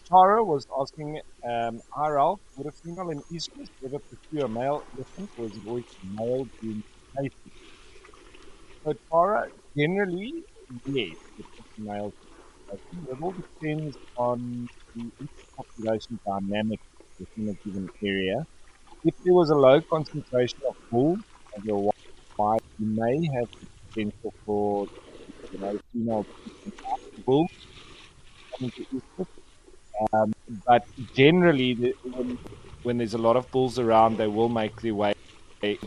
Tara was asking, hi Ralph, would a female in estrus ever pursue a male elephant, or is it always the male being chased? So Tara, generally, yes, it's a male population. It all depends on the population dynamic within a given area. If there was a low concentration of bulls over a wide, you may have the potential for, female bulls coming to estrus. But generally, when there's a lot of bulls around, they will make their way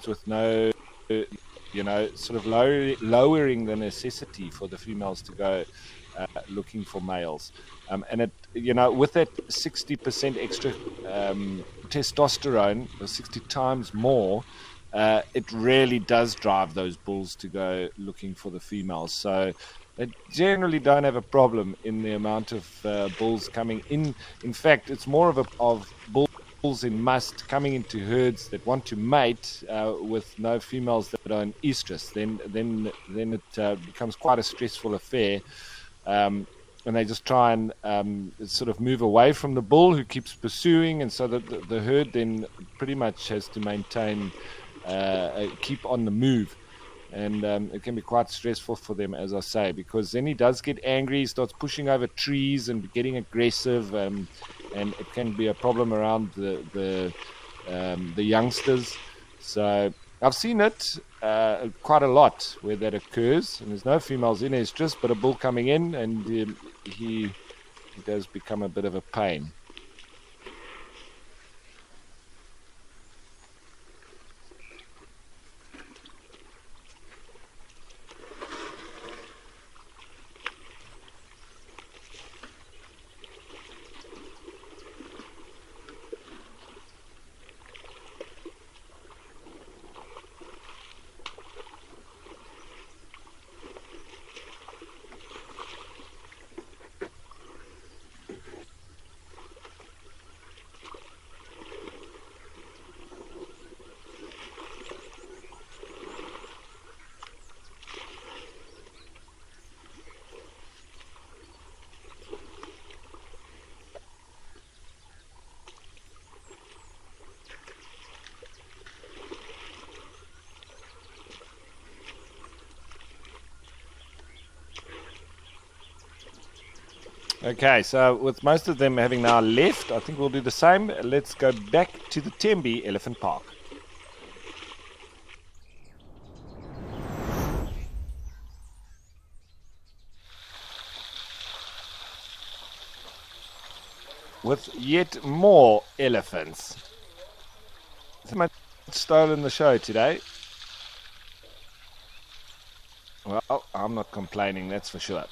with no, sort of lowering the necessity for the females to go looking for males. And with that 60% extra testosterone, or 60 times more, it really does drive those bulls to go looking for the females. So they generally don't have a problem in the amount of bulls coming in. In fact, it's more of bulls in must coming into herds that want to mate with no females that are in estrus. Then it becomes quite a stressful affair. And they just try and sort of move away from the bull who keeps pursuing, and so the herd then pretty much has to maintain, keep on the move. And it can be quite stressful for them, as I say, because then he does get angry, he starts pushing over trees and getting aggressive, and it can be a problem around the youngsters. So I've seen it quite a lot where that occurs, and there's no females in estrus, but a bull coming in, and he does become a bit of a pain. Okay, so with most of them having now left, I think we'll do the same. Let's go back to the Tembe Elephant Park. With yet more elephants. So much stolen the show today. Well, I'm not complaining, that's for sure.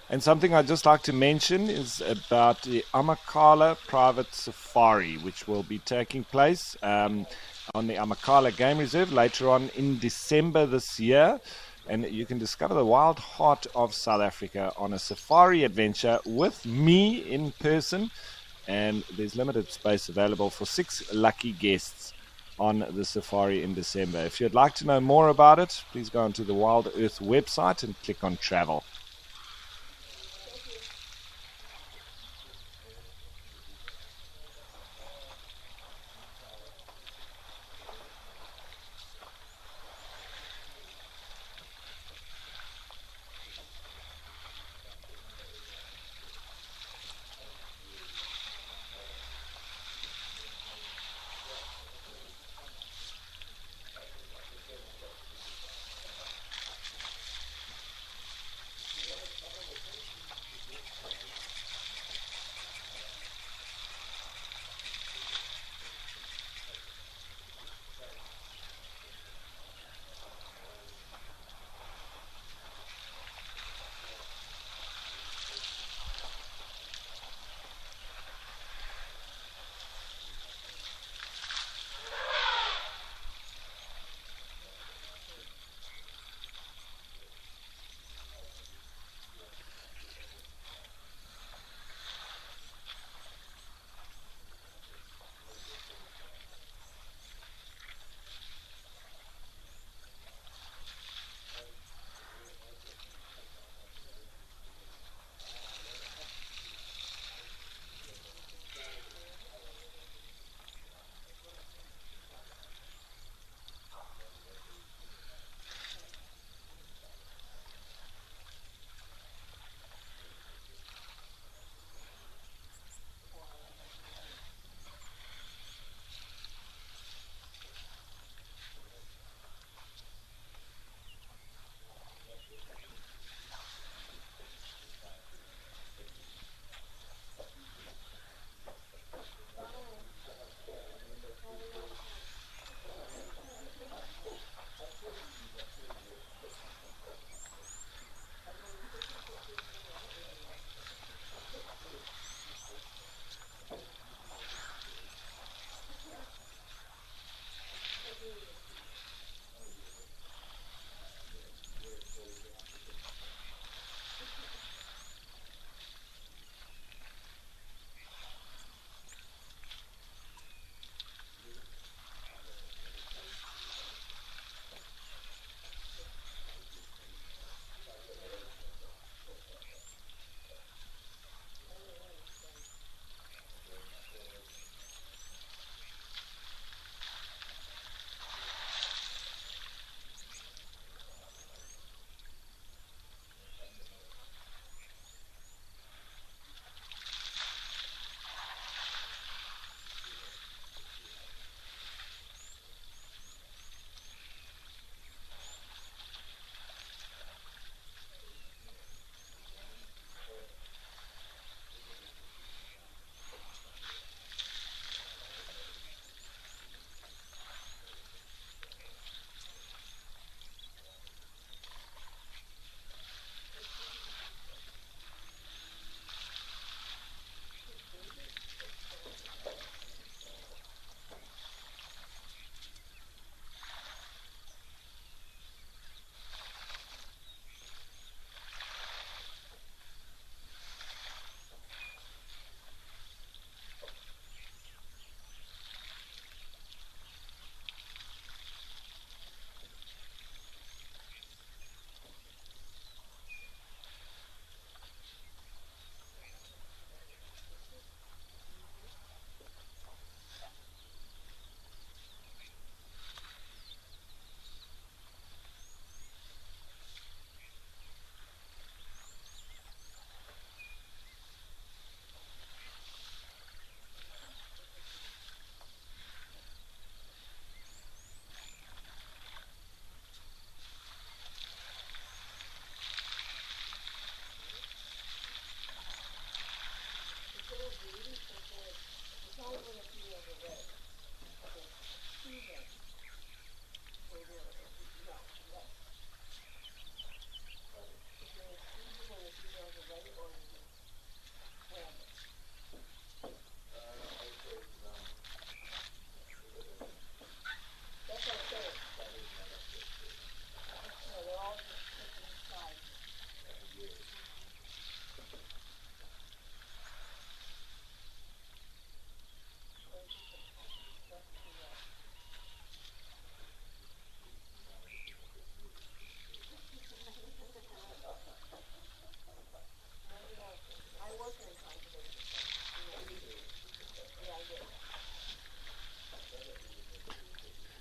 And something I'd just like to mention is about the Amakhala Private Safari, which will be taking place on the Amakhala Game Reserve later on in December this year. And you can discover the wild heart of South Africa on a safari adventure with me in person. And there's limited space available for 6 lucky guests on the safari in December. If you'd like to know more about it, please go onto the WildEarth website and click on travel.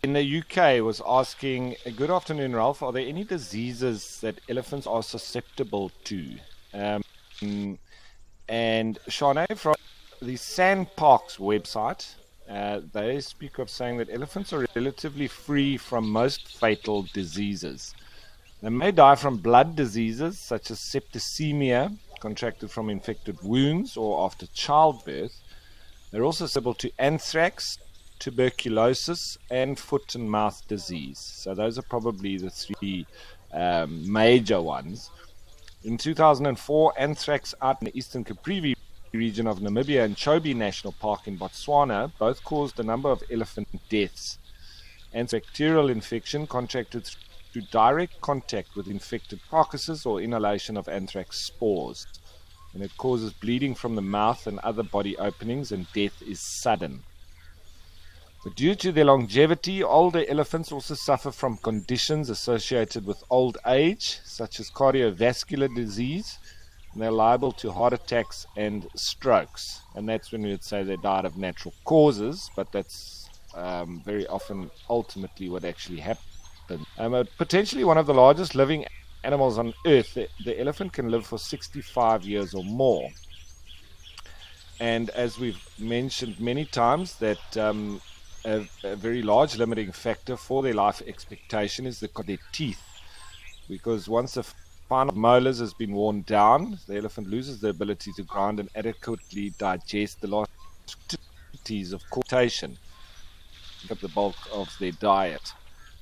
In the UK was asking, good afternoon, Ralph. Are there any diseases that elephants are susceptible to? And Shanae from the Sandparks website, they speak of saying that elephants are relatively free from most fatal diseases. They may die from blood diseases such as septicemia, contracted from infected wounds or after childbirth. They're also susceptible to anthrax, tuberculosis, and foot and mouth disease. So those are probably the three major ones. In 2004, anthrax out in the eastern Caprivi region of Namibia and Chobe National Park in Botswana both caused a number of elephant deaths. Antibacterial infection contracted through direct contact with infected carcasses or inhalation of anthrax spores. And it causes bleeding from the mouth and other body openings, and death is sudden. But due to their longevity, older elephants also suffer from conditions associated with old age, such as cardiovascular disease, and they're liable to heart attacks and strokes. And that's when we would say they died of natural causes, but that's very often ultimately what actually happens. Potentially one of the largest living animals on Earth, the elephant can live for 65 years or more. And as we've mentioned many times, that a very large limiting factor for their life expectation is their teeth, because once the final molars has been worn down, the elephant loses the ability to grind and adequately digest the last activities of cortation, the bulk of their diet.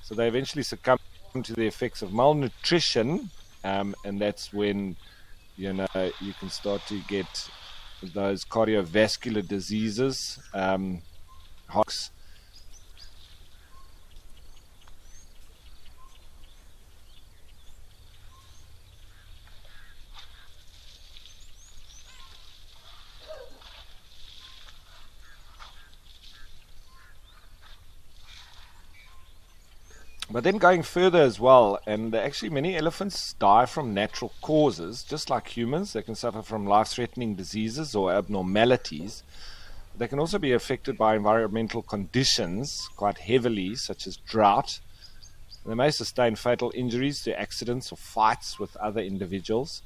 So they eventually succumb to the effects of malnutrition, and that's when you can start to get those cardiovascular diseases, hearts. But then going further as well, and actually many elephants die from natural causes, just like humans. They can suffer from life-threatening diseases or abnormalities. They can also be affected by environmental conditions quite heavily, such as drought. They may sustain fatal injuries to accidents or fights with other individuals.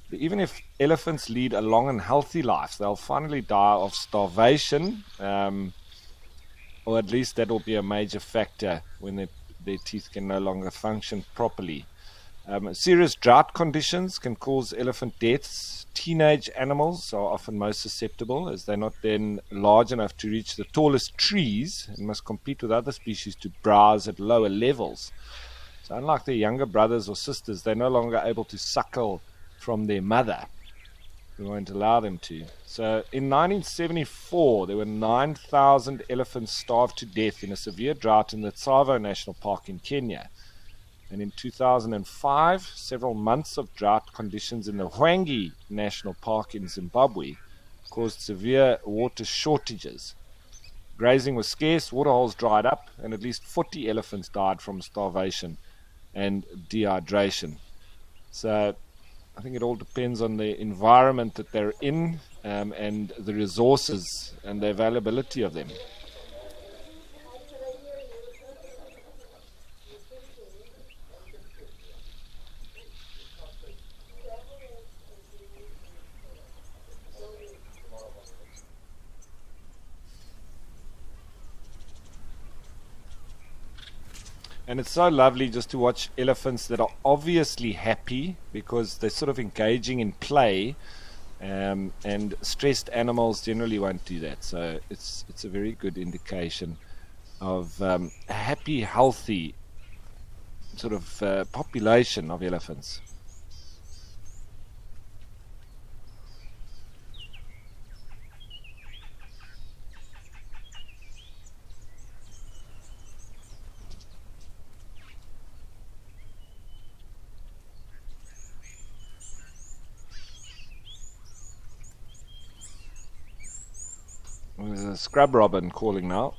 But even if elephants lead a long and healthy life, they'll finally die of starvation, or at least that will be a major factor when their teeth can no longer function properly. Serious drought conditions can cause elephant deaths. Teenage animals are often most susceptible, as they're not then large enough to reach the tallest trees and must compete with other species to browse at lower levels. So unlike their younger brothers or sisters, they're no longer able to suckle from their mother. We won't allow them to. So in 1974, there were 9,000 elephants starved to death in a severe drought in the Tsavo National Park in Kenya. And in 2005, several months of drought conditions in the Hwange National Park in Zimbabwe caused severe water shortages. Grazing was scarce, waterholes dried up, and at least 40 elephants died from starvation and dehydration. So I think it all depends on the environment that they're in, and the resources and the availability of them. And it's so lovely just to watch elephants that are obviously happy because they're sort of engaging in play, And stressed animals generally won't do that. So it's a very good indication of a happy, healthy sort of population of elephants. There's a scrub robin calling now.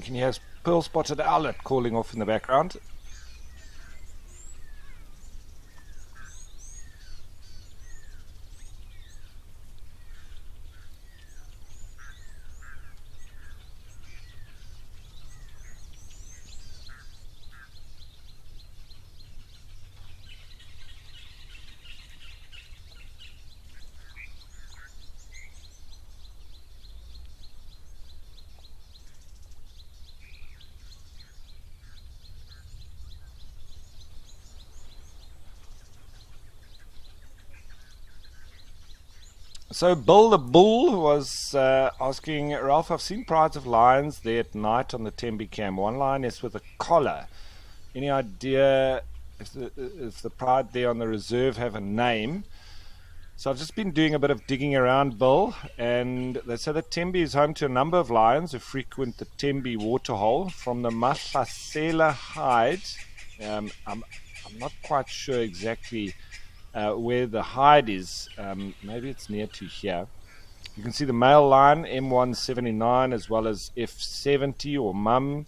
can hear pearl-spotted owlet calling off in the background. So Bill the Bull was asking, Ralph, I've seen prides of lions there at night on the Tembe cam. One lion is with a collar. Any idea if the pride there on the reserve have a name? So I've just been doing a bit of digging around, Bill, and they say that Tembe is home to a number of lions who frequent the Tembe Waterhole. From the Mahlasela hide, I'm not quite sure exactly where the hide is. Maybe it's near to here. You can see the male lion M179 as well as F70 or mum.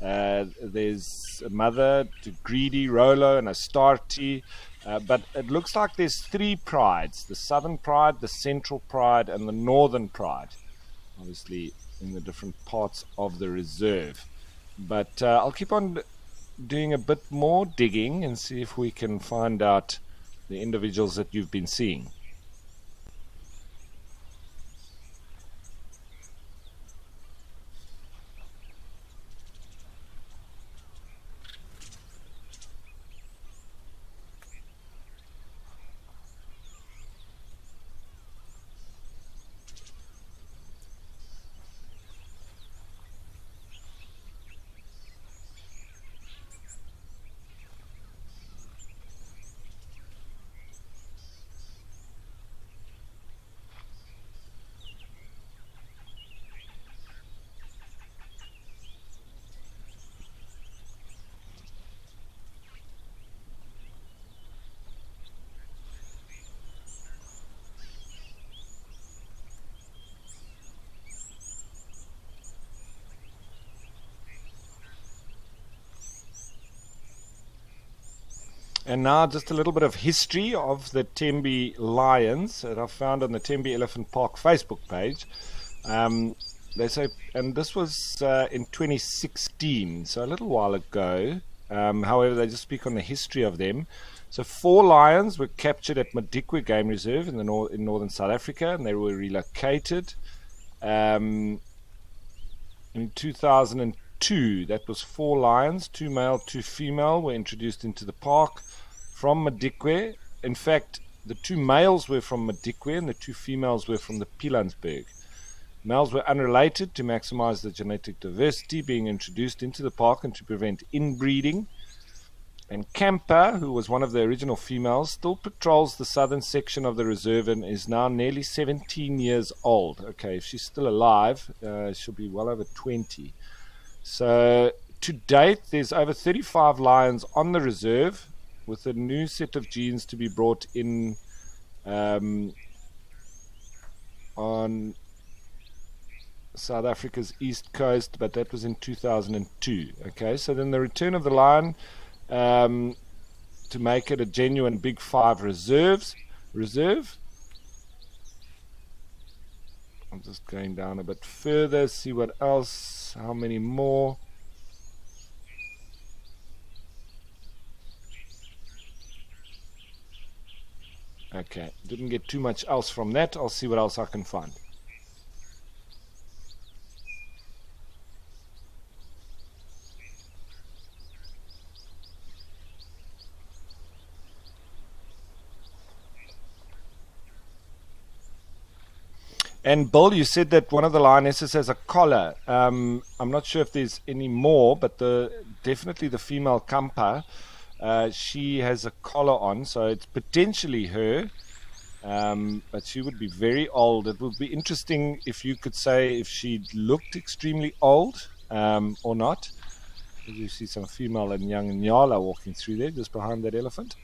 There's a mother, to Greedy, Rolo, and Astarte. But it looks like there's three prides: the southern pride, the central pride, and the northern pride. Obviously, in the different parts of the reserve. But I'll keep on doing a bit more digging and see if we can find out the individuals that you've been seeing. And now just a little bit of history of the Tembe lions that I found on the Tembe Elephant Park Facebook page. They say, and this was in 2016, so a little while ago. However, they just speak on the history of them. So 4 lions were captured at Madikwe Game Reserve in northern South Africa, and they were relocated. In 2002, that was 4 lions, 2 male, 2 female, were introduced into the park from Madikwe. In fact, the 2 males were from Madikwe and the 2 females were from the Pilanesberg. Males were unrelated to maximize the genetic diversity being introduced into the park and to prevent inbreeding. And Kampa, who was one of the original females, still patrols the southern section of the reserve and is now nearly 17 years old. Okay, if she's still alive, she'll be well over 20. So to date, there's over 35 lions on the reserve, with a new set of genes to be brought in on South Africa's east coast, but that was in 2002. Okay, so then the return of the lion to make it a genuine Big 5 reserve. I'm just going down a bit further, see what else, how many more. Okay, didn't get too much else from that. I'll see what else I can find. And Bill, you said that one of the lionesses has a collar. I'm not sure if there's any more, but definitely the female Kampa, she has a collar on, so it's potentially her, but she would be very old. It would be interesting if you could say if she looked extremely old or not. You see some female and young Nyala walking through there, just behind that elephant.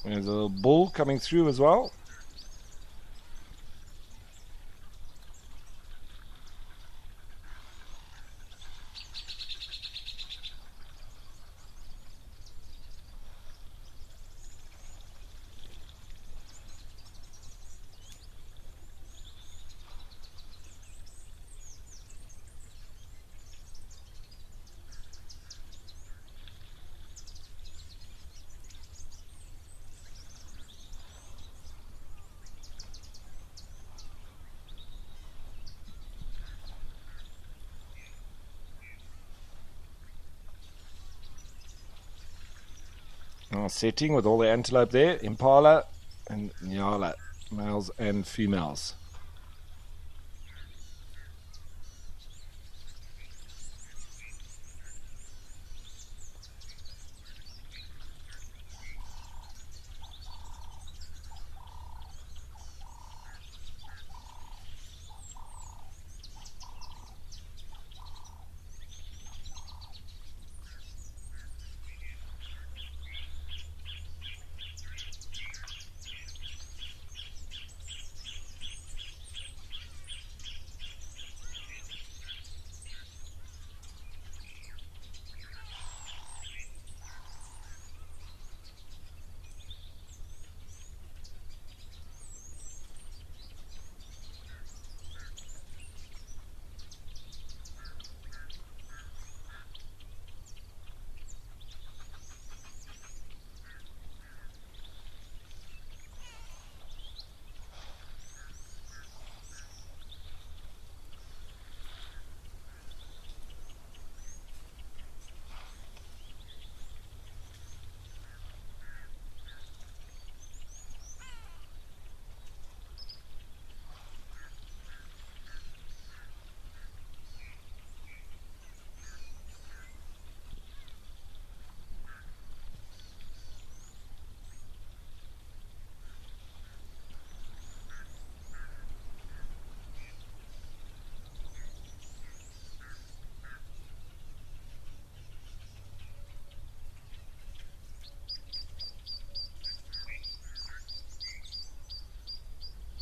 There's a bull coming through as well. Setting with all the antelope there, Impala and Nyala, males and females.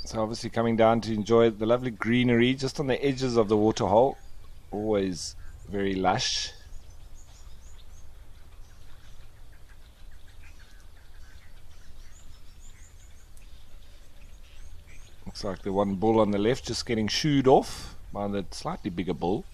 So obviously coming down to enjoy the lovely greenery just on the edges of the waterhole. Always very lush. Looks like the one bull on the left just getting shooed off by the slightly bigger bull.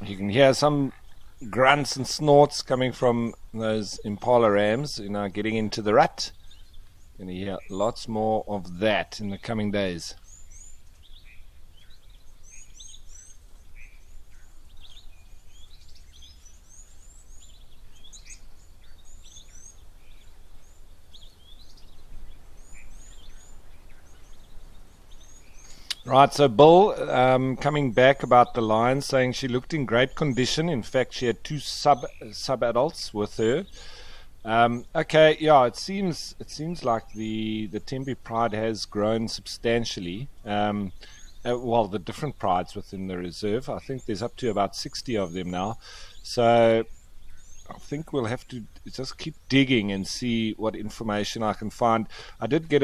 You can hear some grunts and snorts coming from those Impala rams, getting into the rut. Going to hear lots more of that in the coming days. Right, so Bill, coming back about the lion, saying she looked in great condition. In fact, she had two sub adults with her. Okay, yeah, it seems like the Tembe pride has grown substantially. Well, the different prides within the reserve. I think there's up to about 60 of them now. So I think we'll have to just keep digging and see what information I can find. I did get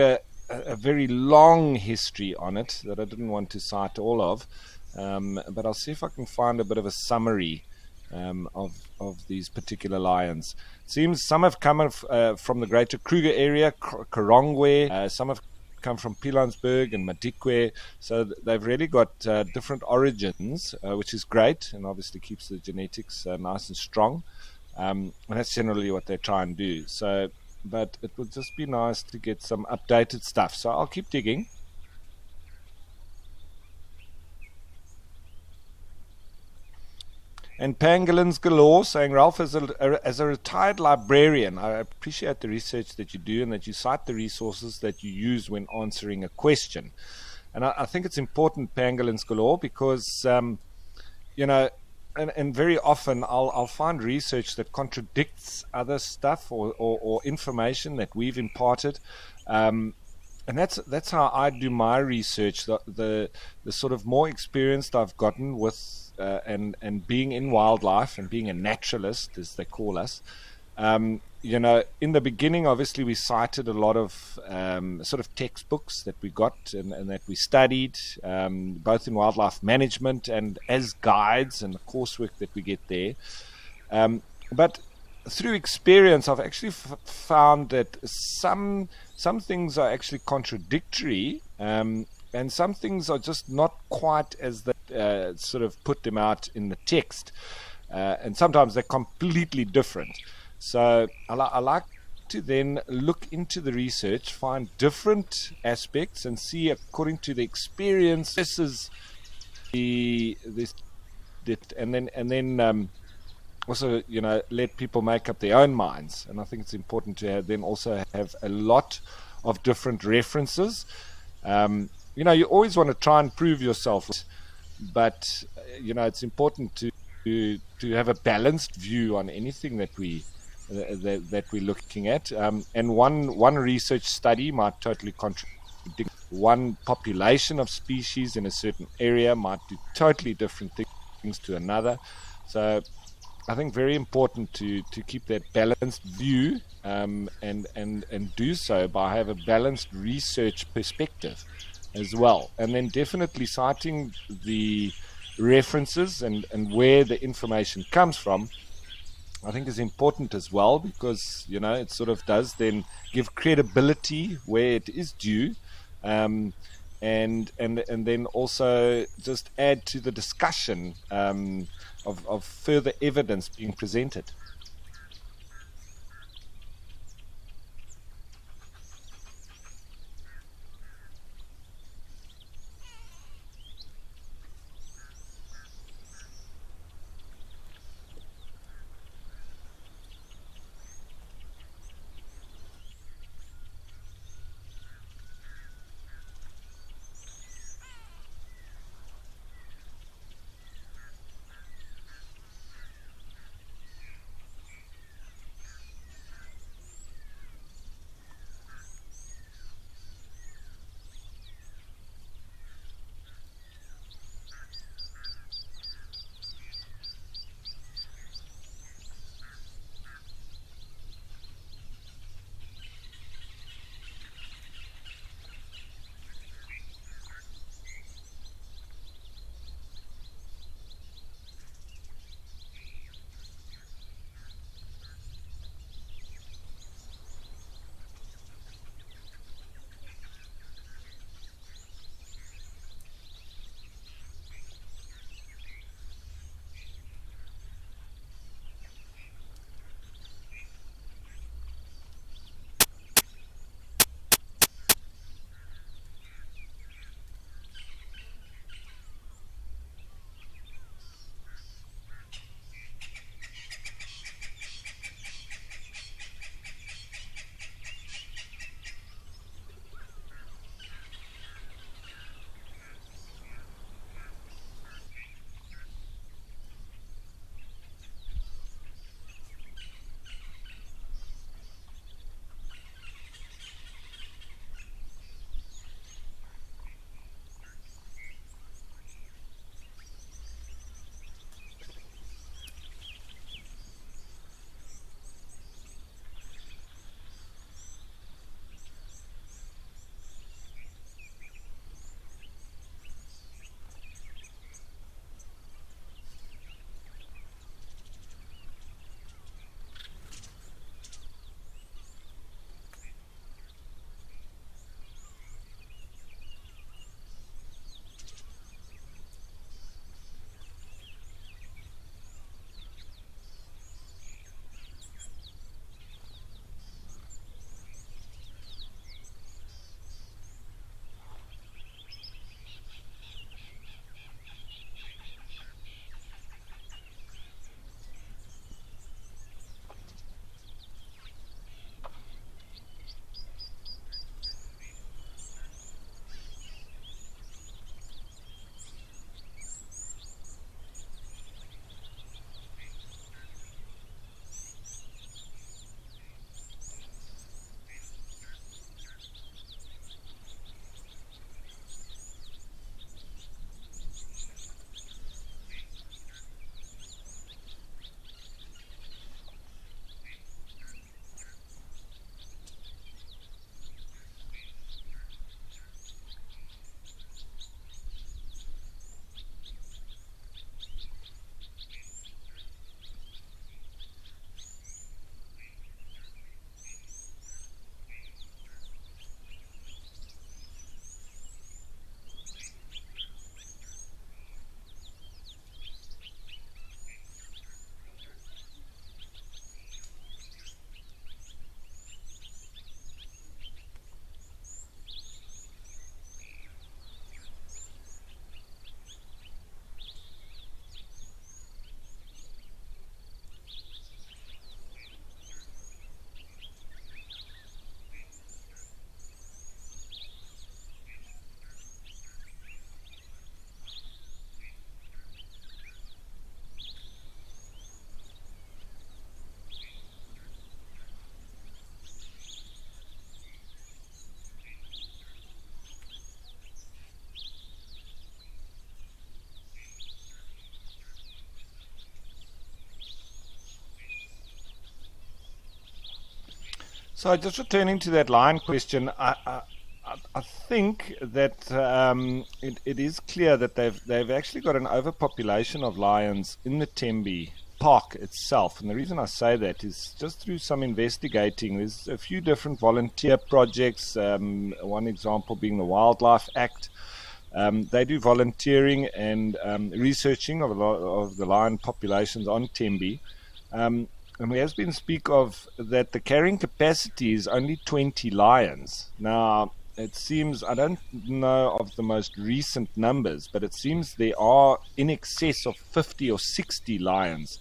a very long history on it that I didn't want to cite all of, but I'll see if I can find a bit of a summary of these particular lions. It seems some have come from the greater Kruger area, Karongwe, some have come from Pilansberg and Madikwe, so they've really got different origins, which is great, and obviously keeps the genetics nice and strong, and that's generally what they try and do. So but it would just be nice to get some updated stuff. So I'll keep digging. And pangolins galore, saying, Ralph, as a retired librarian, I appreciate the research that you do and that you cite the resources that you use when answering a question. And I think it's important, pangolins galore, because, and very often I'll find research that contradicts other stuff or information that we've imparted, and that's how I do my research. The sort of more experienced I've gotten with and being in wildlife and being a naturalist, as they call us. In the beginning, obviously, we cited a lot of sort of textbooks that we got and that we studied, both in wildlife management and as guides and the coursework that we get there. But through experience, I've actually found that some things are actually contradictory, and some things are just not quite as they sort of put them out in the text, and sometimes they're completely different. So I like to then look into the research, find different aspects, and see according to the experience. This is and then also let people make up their own minds. And I think it's important to then also have a lot of different references. You always want to try and prove yourself, but it's important to have a balanced view on anything that we're looking at, and one research study might totally contradict. One population of species in a certain area might do totally different things to another. So I think very important to keep that balanced view, and do so by have a balanced research perspective as well, and then definitely citing the references and where the information comes from, I think is important as well, because it sort of does then give credibility where it is due, and then also just add to the discussion of further evidence being presented. So just returning to that lion question, I think that it is clear that they've actually got an overpopulation of lions in the Tembe park itself. And the reason I say that is just through some investigating. There's a few different volunteer projects, one example being the Wildlife Act. They do volunteering and researching of a lot of the lion populations on Tembe. And there has been speak of that the carrying capacity is only 20 lions. Now, it seems, I don't know of the most recent numbers, but it seems there are in excess of 50 or 60 lions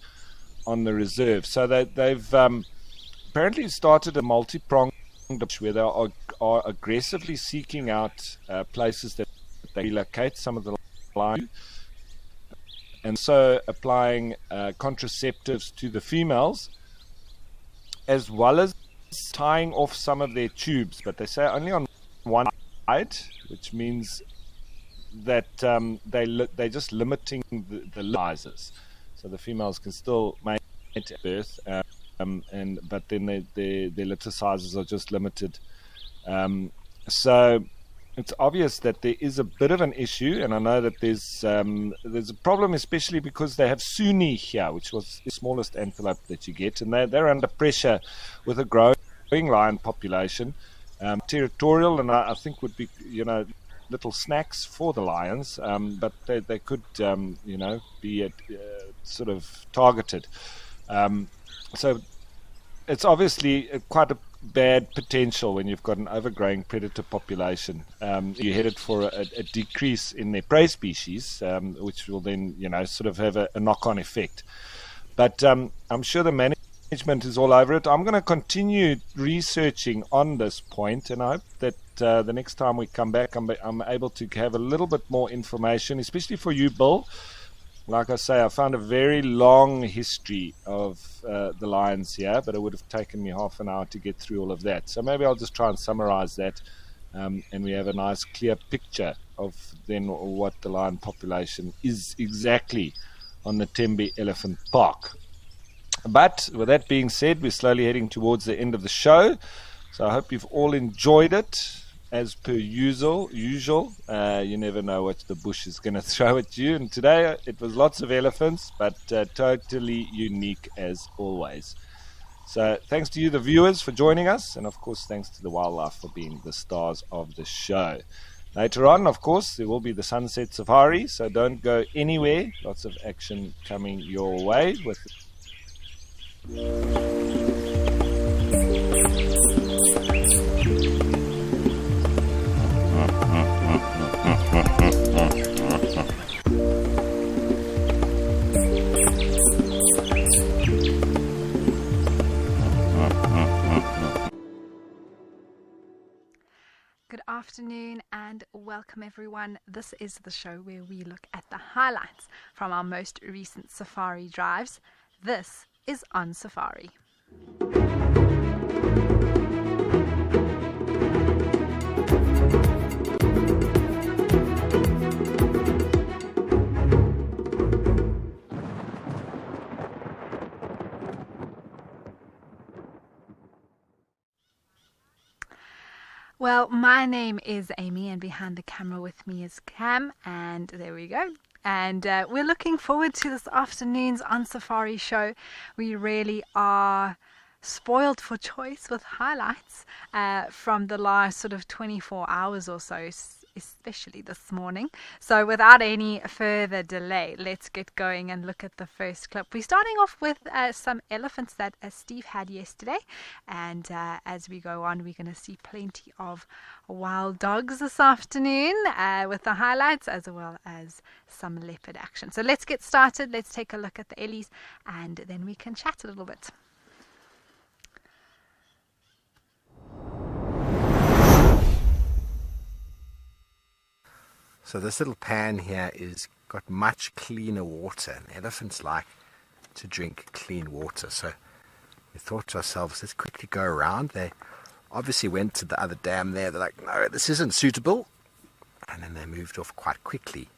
on the reserve. So they've apparently started a multi-pronged approach where they are aggressively seeking out places that they relocate some of the lions, and so applying contraceptives to the females, as well as tying off some of their tubes, but they say only on one side, which means that they're just limiting the sizes, so the females can still mate at birth, but then their litter sizes are just limited. So it's obvious that there is a bit of an issue, and I know that there's a problem, especially because they have Sunni here, which was the smallest antelope that you get, and they're under pressure with a growing lion population. Territorial, and I think would be, little snacks for the lions, but they could, be sort of targeted. So it's obviously quite a bad potential when you've got an overgrowing predator population. You're headed for a decrease in their prey species, which will then, sort of have a knock-on effect. But I'm sure the management is all over it. I'm going to continue researching on this point, and I hope that the next time we come back, I'm able to have a little bit more information, especially for you, Bill. Like I say, I found a very long history of the lions here, but it would have taken me half an hour to get through all of that. So maybe I'll just try and summarize that, and we have a nice clear picture of then what the lion population is exactly on the Tembe Elephant Park. But with that being said, we're slowly heading towards the end of the show. So I hope you've all enjoyed it. As per usual, you never know what the bush is going to throw at you. And today it was lots of elephants, but totally unique as always. So thanks to you, the viewers, for joining us. And of course, thanks to the wildlife for being the stars of the show. Later on, of course, there will be the Sunset Safari. So don't go anywhere. Lots of action coming your way with Good afternoon and welcome everyone. This is the show where we look at the highlights from our most recent safari drives. This is On Safari. Well, my name is Amy, and behind the camera with me is Cam, and there we go. And we're looking forward to this afternoon's On Safari show. We really are spoiled for choice with highlights from the last sort of 24 hours or so, especially this morning. So without any further delay, let's get going and look at the first clip. We're starting off with some elephants that Steve had yesterday, and as we go on, we're going to see plenty of wild dogs this afternoon with the highlights, as well as some leopard action. So let's get started. Let's take a look at the Ellies, and then we can chat a little bit. So this little pan here is got much cleaner water, and elephants like to drink clean water. So we thought to ourselves, let's quickly go around. They obviously went to the other dam there. They're like, no, this isn't suitable. And then they moved off quite quickly.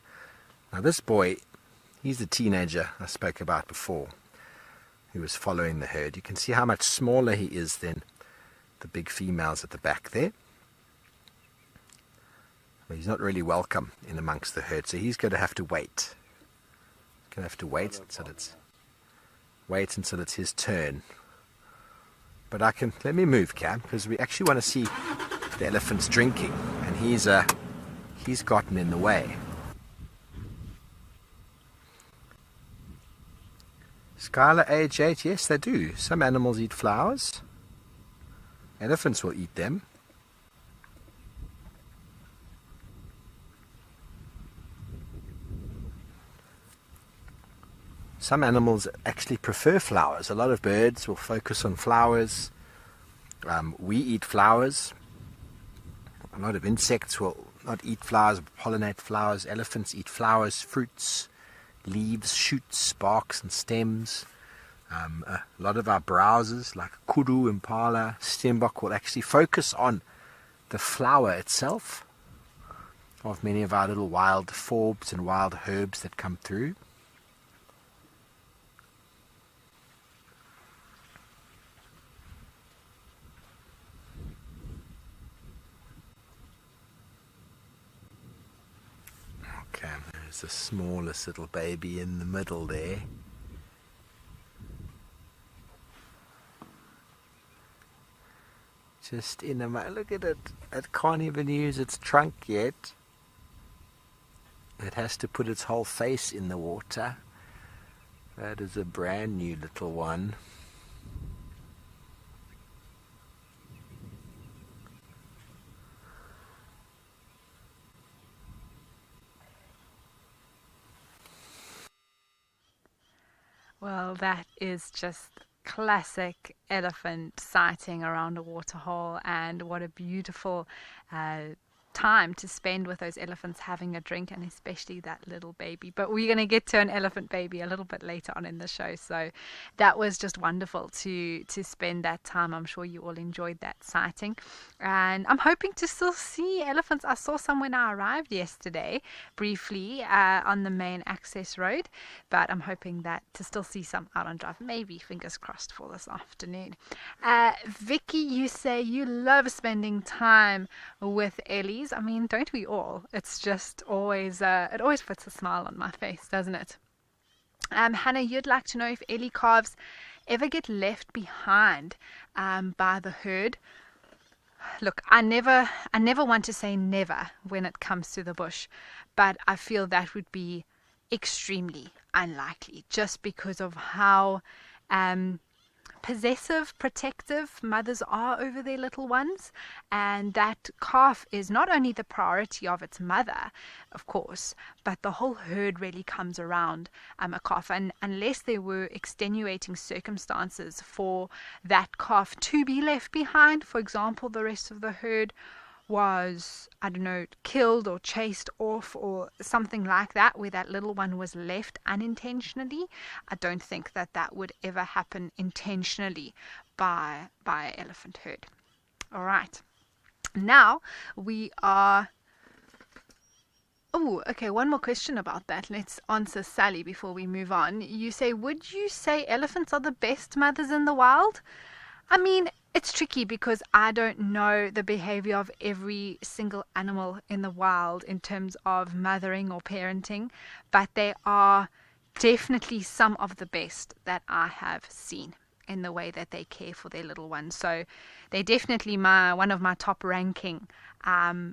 Now this boy, he's the teenager I spoke about before, who was following the herd. You can see how much smaller he is than the big females at the back there. But he's not really welcome in amongst the herd, so he's going to have to wait. He's going to have to wait until it's his turn. But let me move, Cam, because we actually want to see the elephants drinking, and he's gotten in the way. Skylar, age 8, yes, they do. Some animals eat flowers. Elephants will eat them. Some animals actually prefer flowers. A lot of birds will focus on flowers. We eat flowers. A lot of insects will not eat flowers, but pollinate flowers. Elephants eat flowers, fruits, leaves, shoots, barks and stems. A lot of our browsers, like kudu, impala, steenbok, will actually focus on the flower itself of many of our little wild forbs and wild herbs that come through. Okay, there's the smallest little baby in the middle there. Just in a look at it. It can't even use its trunk yet. It has to put its whole face in the water. That is a brand new little one. Well, that is just classic elephant sighting around a waterhole, and what a beautiful time to spend with those elephants having a drink, and especially that little baby. But we're going to get to an elephant baby a little bit later on in the show, so that was just wonderful to spend that time. I'm sure you all enjoyed that sighting, and I'm hoping to still see elephants. I saw some when I arrived yesterday briefly on the main access road, but I'm hoping that to still see some out on drive, maybe, fingers crossed, for this afternoon. Vicky, you say you love spending time with Ellies. I mean, don't we all? It's just always, it always puts a smile on my face, doesn't it? Hannah, you'd like to know if Ellie calves ever get left behind by the herd. Look, I never want to say never when it comes to the bush, but I feel that would be extremely unlikely, just because of how possessive, protective mothers are over their little ones, and that calf is not only the priority of its mother, of course, but the whole herd really comes around a calf, and unless there were extenuating circumstances for that calf to be left behind, for example, the rest of the herd was, I don't know, killed or chased off or something like that, where that little one was left unintentionally, I don't think that that would ever happen intentionally by elephant herd. All right. Now we are... Oh, okay, one more question about that. Let's answer Sally before we move on. You say, would you say elephants are the best mothers in the wild? I mean, it's tricky because I don't know the behavior of every single animal in the wild in terms of mothering or parenting, but they are definitely some of the best that I have seen in the way that they care for their little ones. So they're definitely one of my top ranking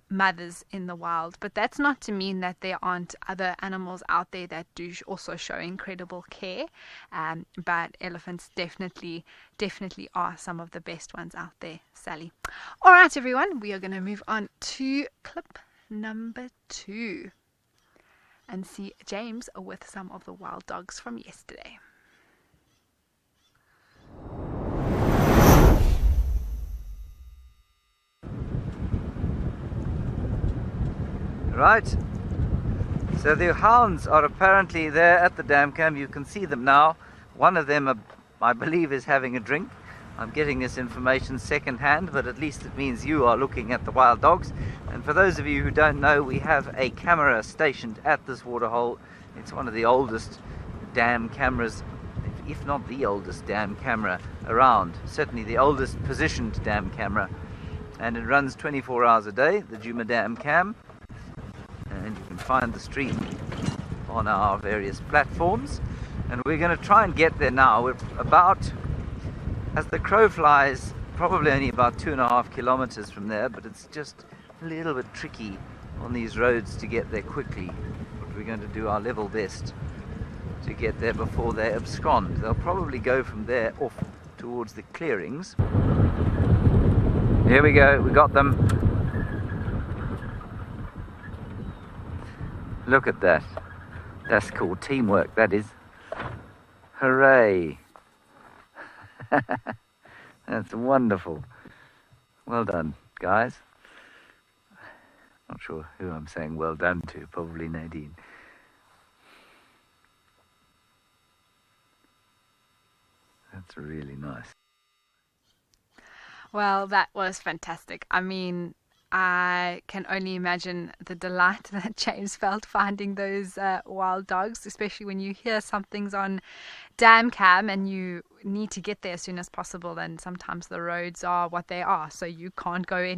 mothers in the wild. But that's not to mean that there aren't other animals out there that do also show incredible care. But elephants definitely are some of the best ones out there, Sally. All right, everyone, we are going to move on to clip number 2 and see James with some of the wild dogs from yesterday. Right, so the hounds are apparently there at the dam cam. You can see them now. One of them, I believe, is having a drink. I'm getting this information second hand, but at least it means you are looking at the wild dogs. And for those of you who don't know, we have a camera stationed at this waterhole. It's one of the oldest dam cameras if not the oldest dam camera around, certainly the oldest positioned dam camera, and it runs 24 hours a day, the Djuma Dam Cam, and you can find the stream on our various platforms. And we're going to try and get there now. We're about, as the crow flies, probably only about 2.5 kilometers from there, but it's just a little bit tricky on these roads to get there quickly. But we're going to do our level best to get there before they abscond. They'll probably go from there off towards the clearings. Here we go, we got them. Look at that. That's called teamwork, that is. Hooray! That's wonderful. Well done, guys. Not sure who I'm saying well done to, probably Nadine. That's really nice. Well, that was fantastic. I mean, I can only imagine the delight that James felt finding those wild dogs, especially when you hear something's on dam cam and you need to get there as soon as possible, and sometimes the roads are what they are, so you can't go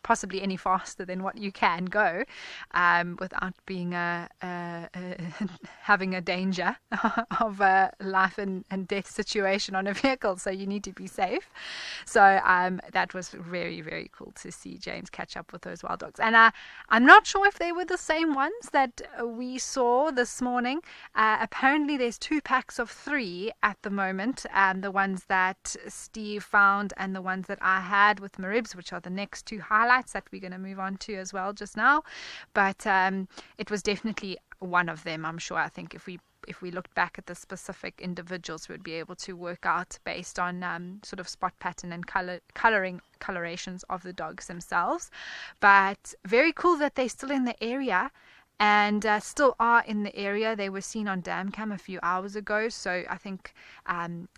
possibly any faster than what you can go without being having a danger of a life and death situation on a vehicle, so you need to be safe. So that was very, very cool to see James catch up with those wild dogs. And I'm not sure if they were the same ones that we saw this morning. Apparently there's 2 packs of 3 at the moment, the ones that Steve found and the ones that I had with Maribs, which are the next 2 highlights that we're going to move on to as well just now. But it was definitely one of them, I'm sure. I think if we looked back at the specific individuals, we'd be able to work out based on sort of spot pattern and colorations of the dogs themselves. But very cool that they're still in the area and still are in the area. They were seen on dam cam a few hours ago, so I think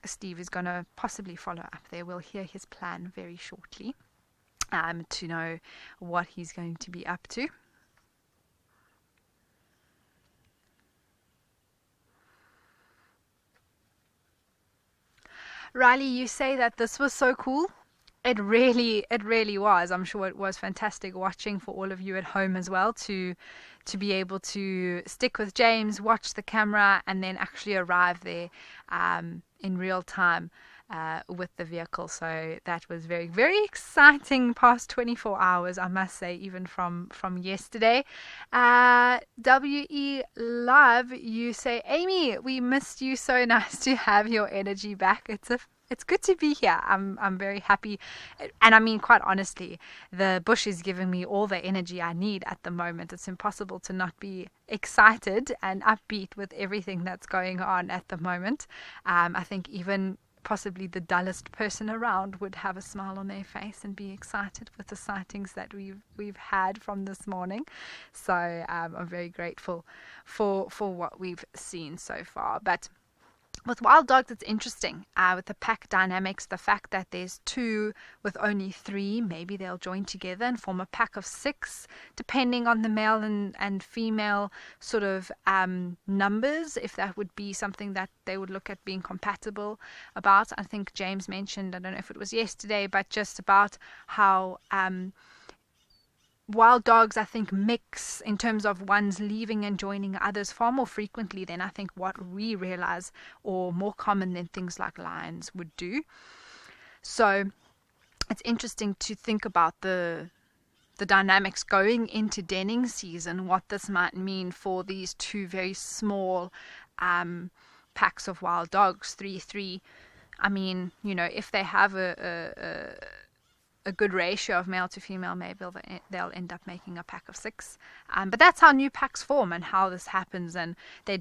Steve is going to possibly follow up there. We'll hear his plan very shortly to know what he's going to be up to. Riley, you say that this was so cool. It really was. I'm sure it was fantastic watching for all of you at home as well to be able to stick with James, watch the camera, and then actually arrive there in real time with the vehicle. So that was very, very exciting past 24 hours, I must say, even from yesterday. WE Love, you say, Amy, we missed you. So nice to have your energy back. It's good to be here. I'm very happy. And I mean, quite honestly, the bush is giving me all the energy I need at the moment. It's impossible to not be excited and upbeat with everything that's going on at the moment. I think even possibly the dullest person around would have a smile on their face and be excited with the sightings that we've had from this morning. So I'm very grateful for what we've seen so far. But with wild dogs, it's interesting with the pack dynamics, the fact that there's 2 with only 3, maybe they'll join together and form a pack of 6, depending on the male and female sort of numbers, if that would be something that they would look at being compatible about. I think James mentioned, I don't know if it was yesterday, but just about how wild dogs, I think, mix in terms of ones leaving and joining others far more frequently than I think what we realize, or more common than things like lions would do. So it's interesting to think about the dynamics going into denning season, what this might mean for these 2 very small packs of wild dogs, 3-3. I mean, you know, if they have a good ratio of male to female, maybe they'll end up making a pack of 6. But that's how new packs form and how this happens, and they do